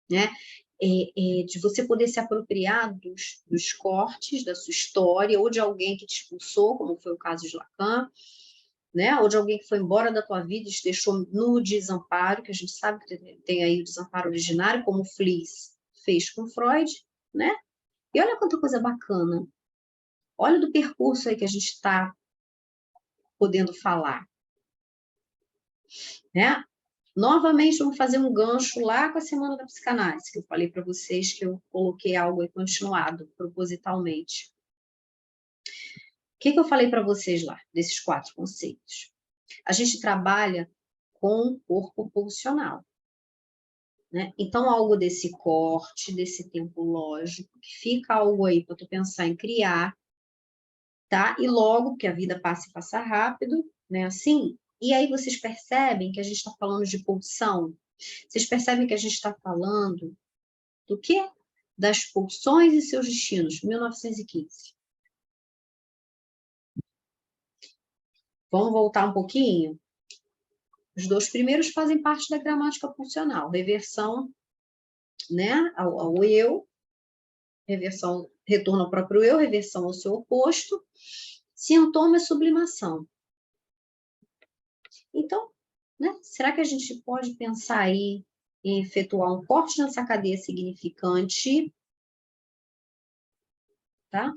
né? De você poder se apropriar dos cortes da sua história, ou de alguém que te expulsou, como foi o caso de Lacan, né? Ou de alguém que foi embora da tua vida e te deixou no desamparo, que a gente sabe que tem aí o desamparo originário, como o Fliess fez com Freud, né? E olha quanta coisa bacana. Olha do percurso aí que a gente está podendo falar, né? Novamente, vamos fazer um gancho lá com a Semana da Psicanálise, que eu falei para vocês que eu coloquei algo aí continuado, propositalmente. O que eu falei para vocês lá, desses 4 conceitos? A gente trabalha com o corpo pulsional, né? Então, algo desse corte, desse tempo lógico, que fica algo aí para tu pensar em criar, tá? E logo, porque a vida passa e passa rápido, né? Assim, E aí vocês percebem que a gente está falando de pulsão? Vocês percebem que a gente está falando do quê? Das pulsões e seus destinos, 1915. Vamos voltar um pouquinho? Os dois primeiros fazem parte da gramática pulsional. Reversão, né, ao eu, reversão, retorno ao próprio eu, reversão ao seu oposto, sintoma e sublimação. Então, né, será que a gente pode pensar aí em efetuar um corte nessa cadeia significante, tá?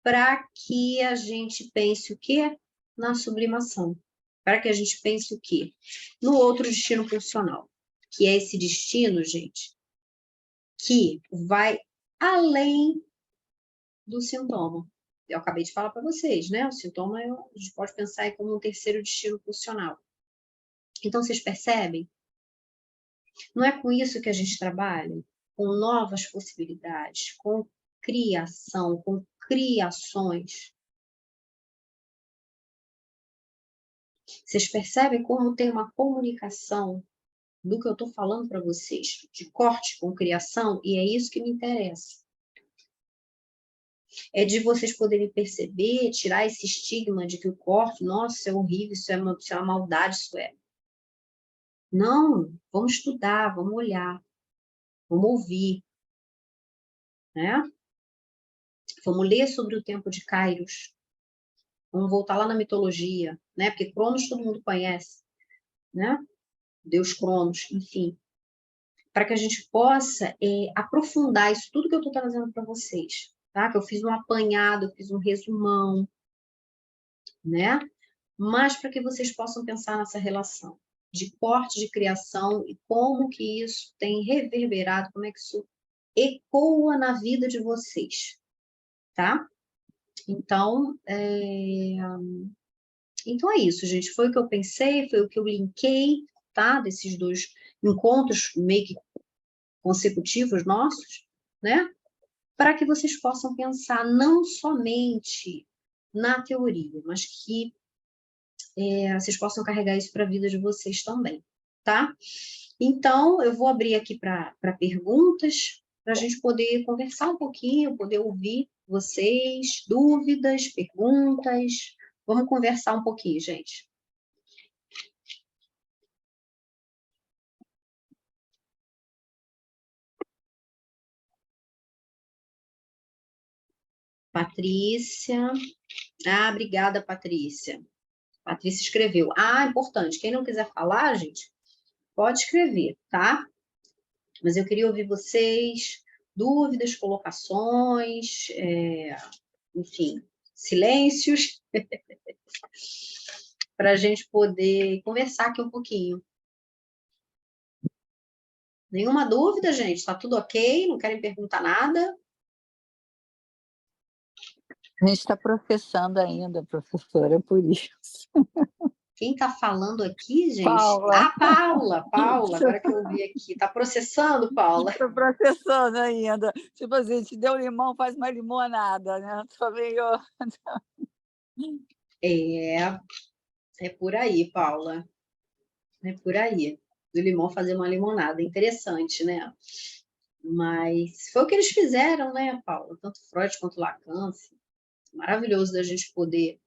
Para que a gente pense o quê? Na sublimação. Para que a gente pense o quê? No outro destino pulsional, que é esse destino, gente, que vai além do sintoma. Eu acabei de falar para vocês, né? O sintoma a gente pode pensar aí como um terceiro destino pulsional. Então, vocês percebem? Não é com isso que a gente trabalha? Com novas possibilidades, com criação, com criações. Vocês percebem como tem uma comunicação do que eu estou falando para vocês, de corte com criação, e é isso que me interessa. É de vocês poderem perceber, tirar esse estigma de que o corte, nossa, isso é horrível, isso é uma maldade, isso é. Não, vamos estudar, vamos olhar, vamos ouvir, né? Vamos ler sobre o tempo de Kairos, vamos voltar lá na mitologia, né? Porque Cronos todo mundo conhece, né? Deus Cronos, enfim. Para que a gente possa aprofundar isso tudo que eu estou trazendo para vocês, tá? Que eu fiz um apanhado, eu fiz um resumão, né? Mas para que vocês possam pensar nessa relação de corte, de criação e como que isso tem reverberado, como é que isso ecoa na vida de vocês, tá? Então, então é isso, gente. Foi o que eu pensei, foi o que eu linkei, tá? Desses dois encontros meio que consecutivos nossos, né? Para que vocês possam pensar não somente na teoria, mas que vocês possam carregar isso para a vida de vocês também, tá? Então, eu vou abrir aqui para perguntas, para a gente poder conversar um pouquinho, poder ouvir vocês, dúvidas, perguntas. Vamos conversar um pouquinho, gente. Patrícia. Ah, obrigada, Patrícia. Patrícia escreveu. Ah, importante. Quem não quiser falar, gente, pode escrever, tá? Mas eu queria ouvir vocês, dúvidas, colocações, enfim, silêncios, para a gente poder conversar aqui um pouquinho. Nenhuma dúvida, gente? Está tudo ok? Não querem perguntar nada? A gente está processando ainda, professora, por isso. Quem está falando aqui, gente? Paula. Ah, Paula, agora que eu ouvi aqui. Está processando, Paula? Estou processando ainda. Tipo assim, se deu limão, faz uma limonada, né? Tô meio... É por aí, Paula. É por aí. Do limão fazer uma limonada. Interessante, né? Mas foi o que eles fizeram, né, Paula? Tanto Freud quanto Lacan. Maravilhoso da gente poder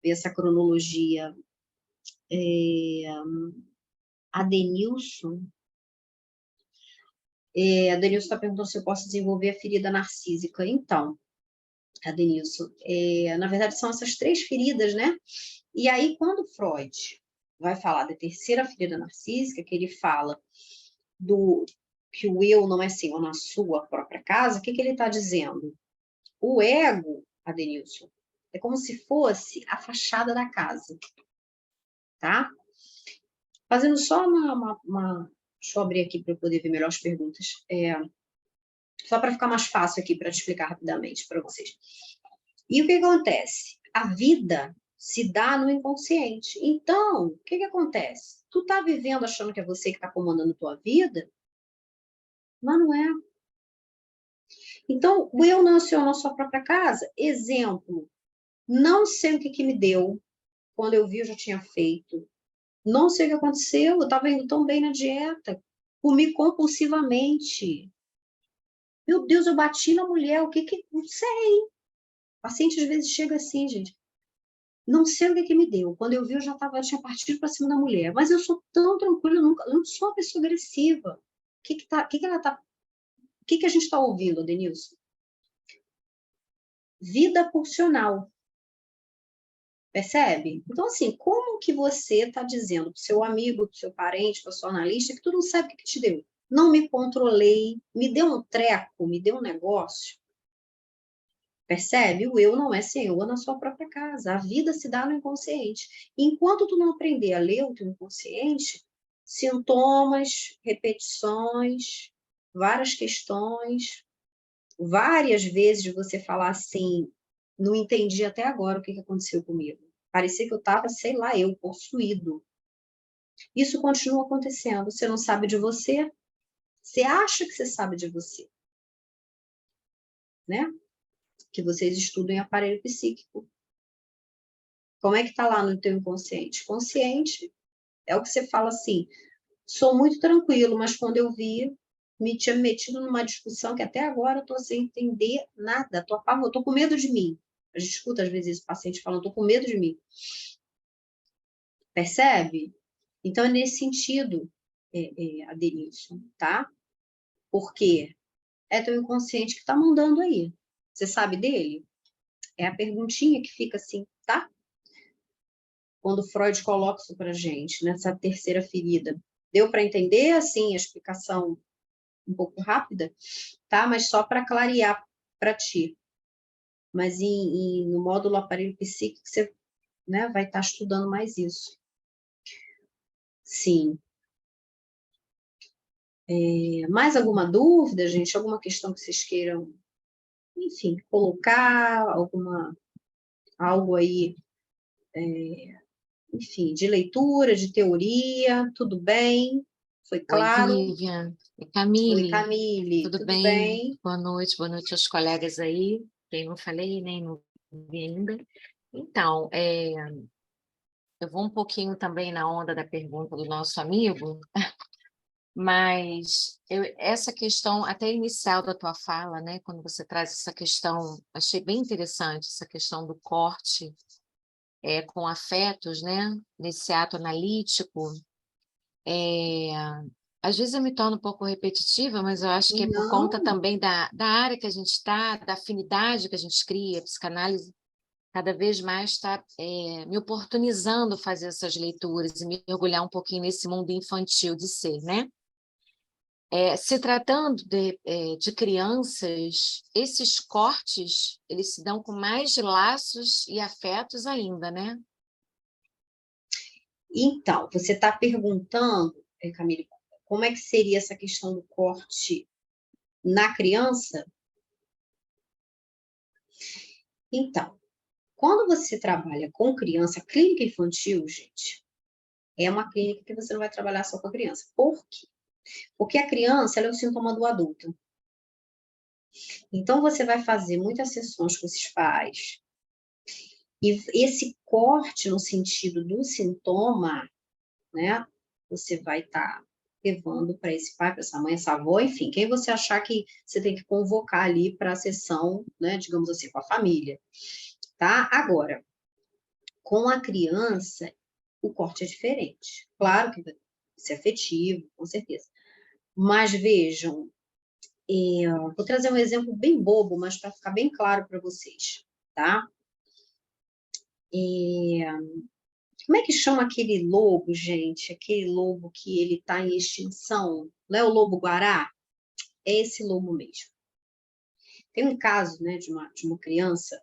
ver essa cronologia. A Denilson está perguntando se eu posso desenvolver a ferida narcísica. Então, a Denilson, na verdade são essas 3 feridas, né? E aí, quando Freud vai falar da terceira ferida narcísica, que ele fala que o eu não é senhor na sua própria casa, o que ele está dizendo? O ego, Adenilson, é como se fosse a fachada da casa, tá? Fazendo só deixa eu abrir aqui para eu poder ver melhor as perguntas. Só para ficar mais fácil aqui para te explicar rapidamente para vocês. E o que acontece? A vida se dá no inconsciente. Então, o que acontece? Tu tá vivendo achando que é você que está comandando tua vida, mas não é. Então, o eu não é o senhor na sua própria casa. Exemplo, não sei o que me deu, quando eu vi, eu já tinha feito. Não sei o que aconteceu, eu estava indo tão bem na dieta, comi compulsivamente. Meu Deus, eu bati na mulher, o que que... Não sei. O paciente às vezes chega assim, gente. Não sei o que que me deu. Quando eu vi, eu tinha partido para cima da mulher. Mas eu sou tão tranquila, eu não sou uma pessoa agressiva. O que que a gente está ouvindo, Denilson? Vida pulsional. Percebe? Então, assim, como que você está dizendo para o seu amigo, para o seu parente, para o seu analista, que tu não sabe o que que te deu? Não me controlei, me deu um treco, me deu um negócio. Percebe? O eu não é senhor na sua própria casa. A vida se dá no inconsciente. Enquanto tu não aprender a ler o teu inconsciente, sintomas, repetições, várias questões, várias vezes você falar assim, não entendi até agora o que que aconteceu comigo. Parecia que eu estava, sei lá, eu, possuído. Isso continua acontecendo. Você não sabe de você, você acha que você sabe de você, né? Que vocês estudam em aparelho psíquico. Como é que está lá no teu inconsciente? Consciente é o que você fala assim, sou muito tranquilo, mas quando eu vi, me tinha metido numa discussão que até agora eu estou sem entender nada, estou com medo de mim. A gente escuta às vezes esse paciente falando, estou com medo de mim. Percebe? Então é nesse sentido, Adenilson, tá? Porque é teu inconsciente que está mandando aí. Você sabe dele? É a perguntinha que fica assim, tá? Quando Freud coloca isso pra gente, nessa terceira ferida. Deu para entender, assim, a explicação um pouco rápida, tá? Mas só para clarear para ti. Mas no módulo aparelho psíquico, você, né, vai estar estudando mais isso. Sim. Mais alguma dúvida, gente? Alguma questão que vocês queiram, enfim, colocar? Algo aí, enfim, de leitura, de teoria? Tudo bem? Foi Oi, claro? Vivian. Oi, Oi, Camille. Camille. Tudo Tudo bem? bem? Boa noite aos colegas aí. Quem não falei, nem não vi ainda. Então, eu vou um pouquinho também na onda da pergunta do nosso amigo, mas essa questão, até inicial da tua fala, né, quando você traz essa questão, achei bem interessante essa questão do corte com afetos, né, nesse ato analítico. Às vezes eu me torno um pouco repetitiva, mas eu acho que é por conta Não. também da área que a gente está, da afinidade que a gente cria, a psicanálise cada vez mais está me oportunizando fazer essas leituras e me mergulhar um pouquinho nesse mundo infantil de ser, né? Se tratando de crianças, esses cortes, eles se dão com mais laços e afetos ainda, né? Então, você está perguntando, Camille, como é que seria essa questão do corte na criança? Então, quando você trabalha com criança, clínica infantil, gente, é uma clínica que você não vai trabalhar só com a criança. Por quê? Porque a criança, ela é o sintoma do adulto. Então, você vai fazer muitas sessões com esses pais, e esse corte no sentido do sintoma, né, você vai estar levando para esse pai, para essa mãe, essa avó, enfim, quem você achar que você tem que convocar ali para a sessão, né, digamos assim, com a família, tá? Agora, com a criança, o corte é diferente. Claro que vai ser afetivo, com certeza. Mas vejam, vou trazer um exemplo bem bobo, mas para ficar bem claro para vocês, tá? Como é que chama aquele lobo, gente? Aquele lobo que ele está em extinção? Não é o lobo-guará? É esse lobo mesmo. Tem um caso, né, de uma criança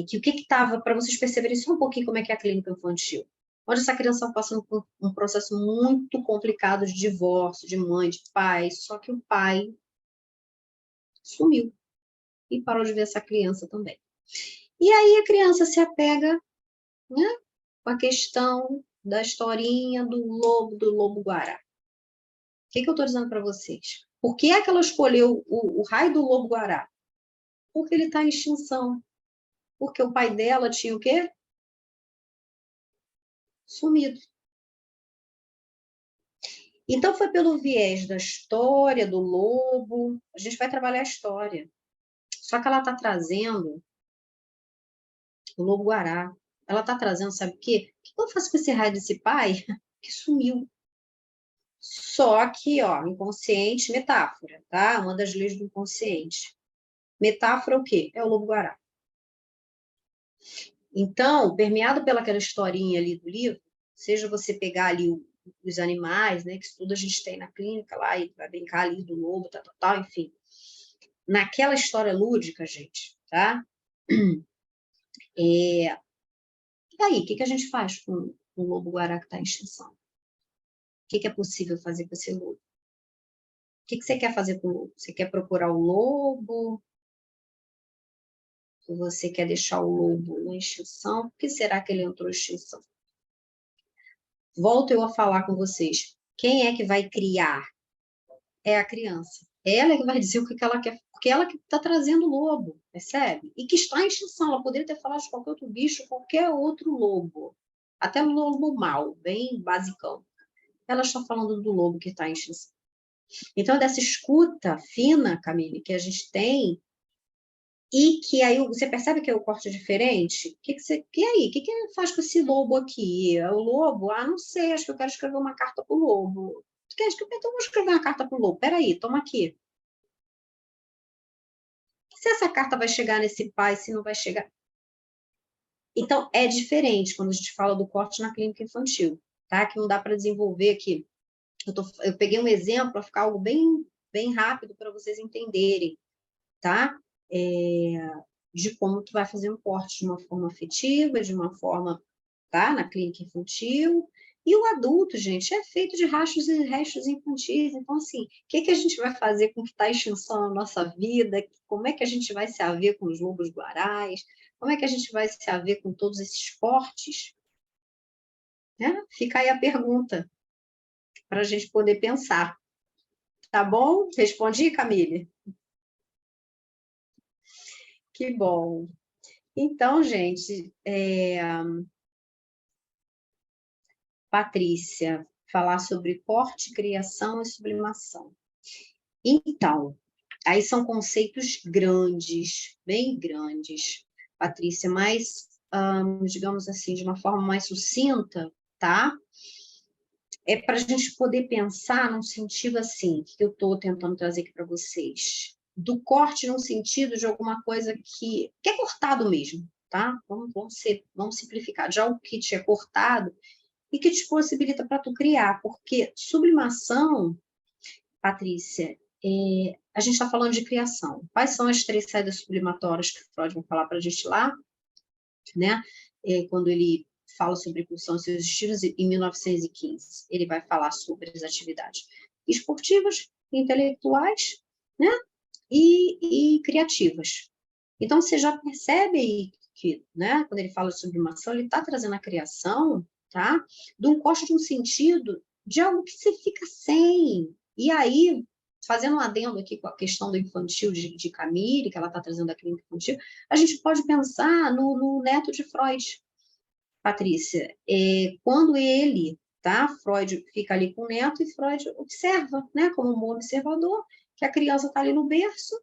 que o que estava, para vocês perceberem só um pouquinho como é que é a clínica infantil, onde essa criança estava passando por um processo muito complicado de divórcio, de mãe, de pai, só que o pai sumiu e parou de ver essa criança também. E aí a criança se apega, né, com a questão da historinha do lobo-guará. O que eu estou dizendo para vocês? Por que é que ela escolheu o raio do lobo-guará? Porque ele está em extinção. Porque o pai dela tinha o quê? sumido. Então, foi pelo viés da história, do lobo. A gente vai trabalhar a história. Só que ela está trazendo o lobo-guará. Ela está trazendo, sabe o quê? O que eu faço com esse raio desse pai que sumiu? Só que, ó, inconsciente, metáfora, tá? Uma das leis do inconsciente. Metáfora o quê? É o lobo-guará. Então, permeado pelaquela historinha ali do livro, seja você pegar ali os animais, né, que isso tudo a gente tem na clínica lá, e vai brincar ali do lobo, tal, enfim. Naquela história lúdica, gente, tá? E aí, o que a gente faz com o lobo-guará que está em extinção? O que é possível fazer com esse lobo? O que você quer fazer com o lobo? Você quer procurar o lobo? Ou você quer deixar o lobo na extinção? Por que será que ele entrou em extinção? Volto eu a falar com vocês. Quem é que vai criar? É a criança. Ela é que vai dizer o que ela quer, porque ela que está trazendo o lobo, percebe? E que está em extinção. Ela poderia ter falado de qualquer outro bicho, qualquer outro lobo. Até um lobo mau, bem basicão. Ela está falando do lobo que está em extinção. Então, dessa escuta fina, Camille, que a gente tem, e que aí você percebe que é o corte diferente? E aí? O que faz com esse lobo aqui? O lobo? Ah, não sei, acho que eu quero escrever uma carta para o lobo. Tu quer escrever? Então, eu vou escrever uma carta para o lobo. Peraí, toma aqui. Se essa carta vai chegar nesse pai, se não vai chegar. Então, é diferente quando a gente fala do corte na clínica infantil, tá? Que não dá para desenvolver aqui. Eu peguei um exemplo para ficar algo bem, bem rápido para vocês entenderem, tá? De como tu vai fazer um corte de uma forma afetiva, de uma forma, tá? Na clínica infantil. E o adulto, gente, é feito de rachos e restos infantis. Então, assim, o que a gente vai fazer com o que está em extinção na nossa vida? Como é que a gente vai se haver com os lobos guarais? Como é que a gente vai se haver com todos esses cortes? Né? Fica aí a pergunta para a gente poder pensar. Tá bom? Respondi, Camille? Que bom. Então, gente, Patrícia, falar sobre corte, criação e sublimação. Então, aí são conceitos grandes, bem grandes, Patrícia, mas, digamos assim, de uma forma mais sucinta, tá? É para a gente poder pensar num sentido assim, que eu estou tentando trazer aqui para vocês. Do corte num sentido de alguma coisa que é cortado mesmo, tá? Vamos simplificar. Já o que te é cortado e que te possibilita para tu criar, porque sublimação, Patrícia, a gente está falando de criação. Quais são as 3 saídas sublimatórias que o Freud vai falar para a gente lá, né? Quando ele fala sobre impulsão e seus estilos, em 1915, ele vai falar sobre as atividades esportivas, intelectuais, né? E criativas. Então, você já percebe aí que, né, quando ele fala de sublimação, ele está trazendo a criação, tá? De um corte de um sentido de algo que você fica sem. E aí, fazendo um adendo aqui com a questão do infantil de Camille, que ela está trazendo da clínica infantil, a gente pode pensar no neto de Freud, Patrícia. Quando ele, tá? Freud fica ali com o neto e Freud observa, né, como um bom observador, que a criança está ali no berço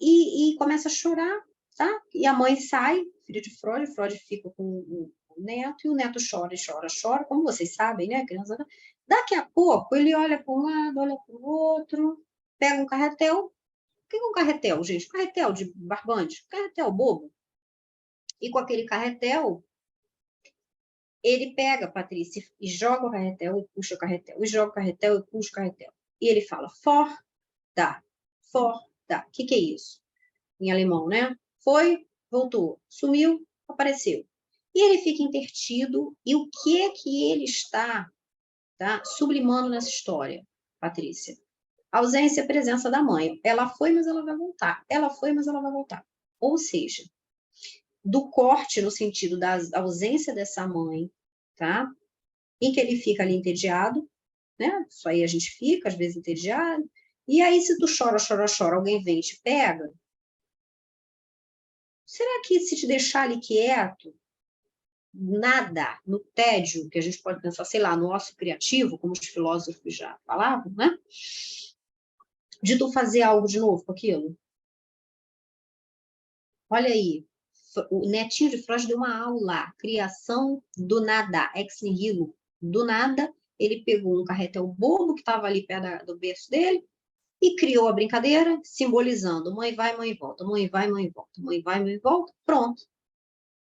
e começa a chorar, tá? E a mãe sai, filho de Freud fica com o neto, e o neto chora e chora, chora, como vocês sabem, né? A criança... Daqui a pouco, ele olha para um lado, olha para o outro, pega um carretel. O que é um carretel, gente? Carretel de barbante? Carretel bobo. E com aquele carretel, ele pega, Patrícia, e joga o carretel, e puxa o carretel, e joga o carretel, e puxa o carretel. E ele fala, for, dá, for, dá. O que é isso? Em alemão, né? Foi, voltou, sumiu, apareceu. E ele fica intertido, e o que é que ele está, tá, sublimando nessa história, Patrícia? A ausência e a presença da mãe. Ela foi, mas ela vai voltar. Ela foi, mas ela vai voltar. Ou seja, do corte no sentido da ausência dessa mãe, tá? Em que ele fica ali entediado, né? Isso aí a gente fica, às vezes, entediado. E aí, se tu chora, chora, chora, alguém vem e te pega, será que se te deixar ali quieto, nada, no tédio, que a gente pode pensar, sei lá, no ócio criativo, como os filósofos já falavam, né? De tu fazer algo de novo com aquilo. Olha aí, o netinho de Freud deu uma aula, criação do nada, ex nihilo, do nada, ele pegou um carretel bobo que estava ali perto do berço dele e criou a brincadeira, simbolizando mãe vai, mãe volta, mãe vai, mãe volta, mãe vai, mãe volta, pronto.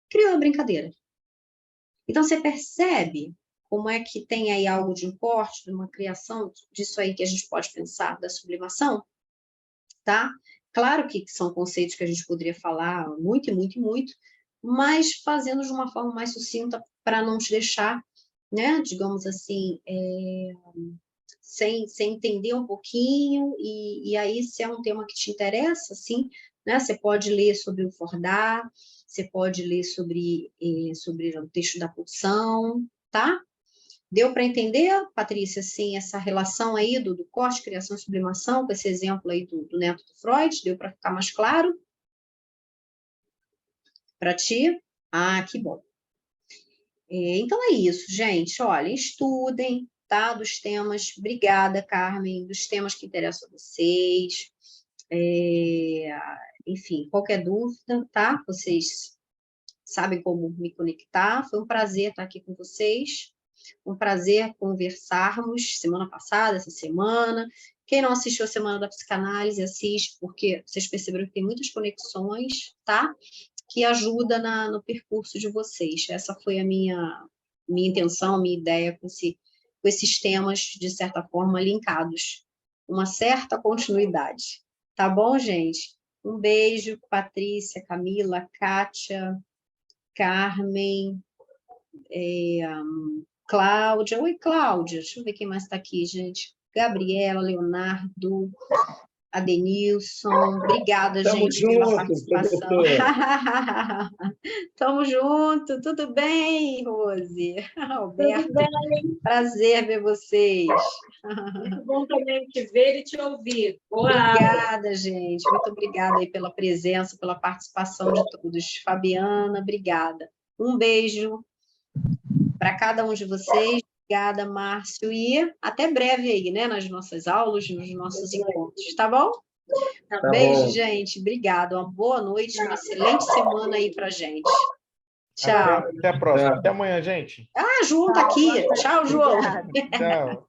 Criou a brincadeira. Então, você percebe como é que tem aí algo de importe, de uma criação disso aí que a gente pode pensar, da sublimação, tá? Claro que são conceitos que a gente poderia falar muito e muito e muito, mas fazendo de uma forma mais sucinta para não te deixar, né, digamos assim, sem entender um pouquinho, e aí, se é um tema que te interessa, assim, né, você pode ler sobre o Fordá, você pode ler sobre o texto da pulsão, tá? Deu para entender, Patrícia, assim, essa relação aí do corte, criação e sublimação, com esse exemplo aí do neto do Freud? Deu para ficar mais claro? Para ti? Ah, que bom. Então é isso, gente. Olha, estudem, tá? Dos temas. Obrigada, Carmen, dos temas que interessam a vocês. Enfim, qualquer dúvida, tá? Vocês sabem como me conectar. Foi um prazer estar aqui com vocês. Um prazer conversarmos semana passada, essa semana. Quem não assistiu a Semana da Psicanálise, assiste, porque vocês perceberam que tem muitas conexões, tá? Que ajuda no percurso de vocês. Essa foi a minha intenção, a minha ideia com esses temas, de certa forma, linkados. Uma certa continuidade. Tá bom, gente? Um beijo, Patrícia, Camila, Kátia, Carmen, Cláudia. Oi, Cláudia. Deixa eu ver quem mais está aqui, gente. Gabriela, Leonardo, Adenilson. Obrigada, Tamo gente, pela junto, participação. Tamo junto. Tudo bem, Rose? Alberto, Tudo bem. prazer ver vocês. Muito bom também te ver e te ouvir. Boa aula. Obrigada, gente. Muito obrigada aí pela presença, pela participação de todos. Fabiana, obrigada. Um beijo para cada um de vocês. Obrigada, Márcio. E até breve aí, né? Nas nossas aulas, nos nossos encontros, tá bom? Tá Beijo, bom. gente. Obrigada. Uma boa noite, uma excelente semana aí pra gente. Tchau. Até a próxima. Tchau. Até amanhã, gente. Ah, João tá aqui. Tchau, João. Tchau.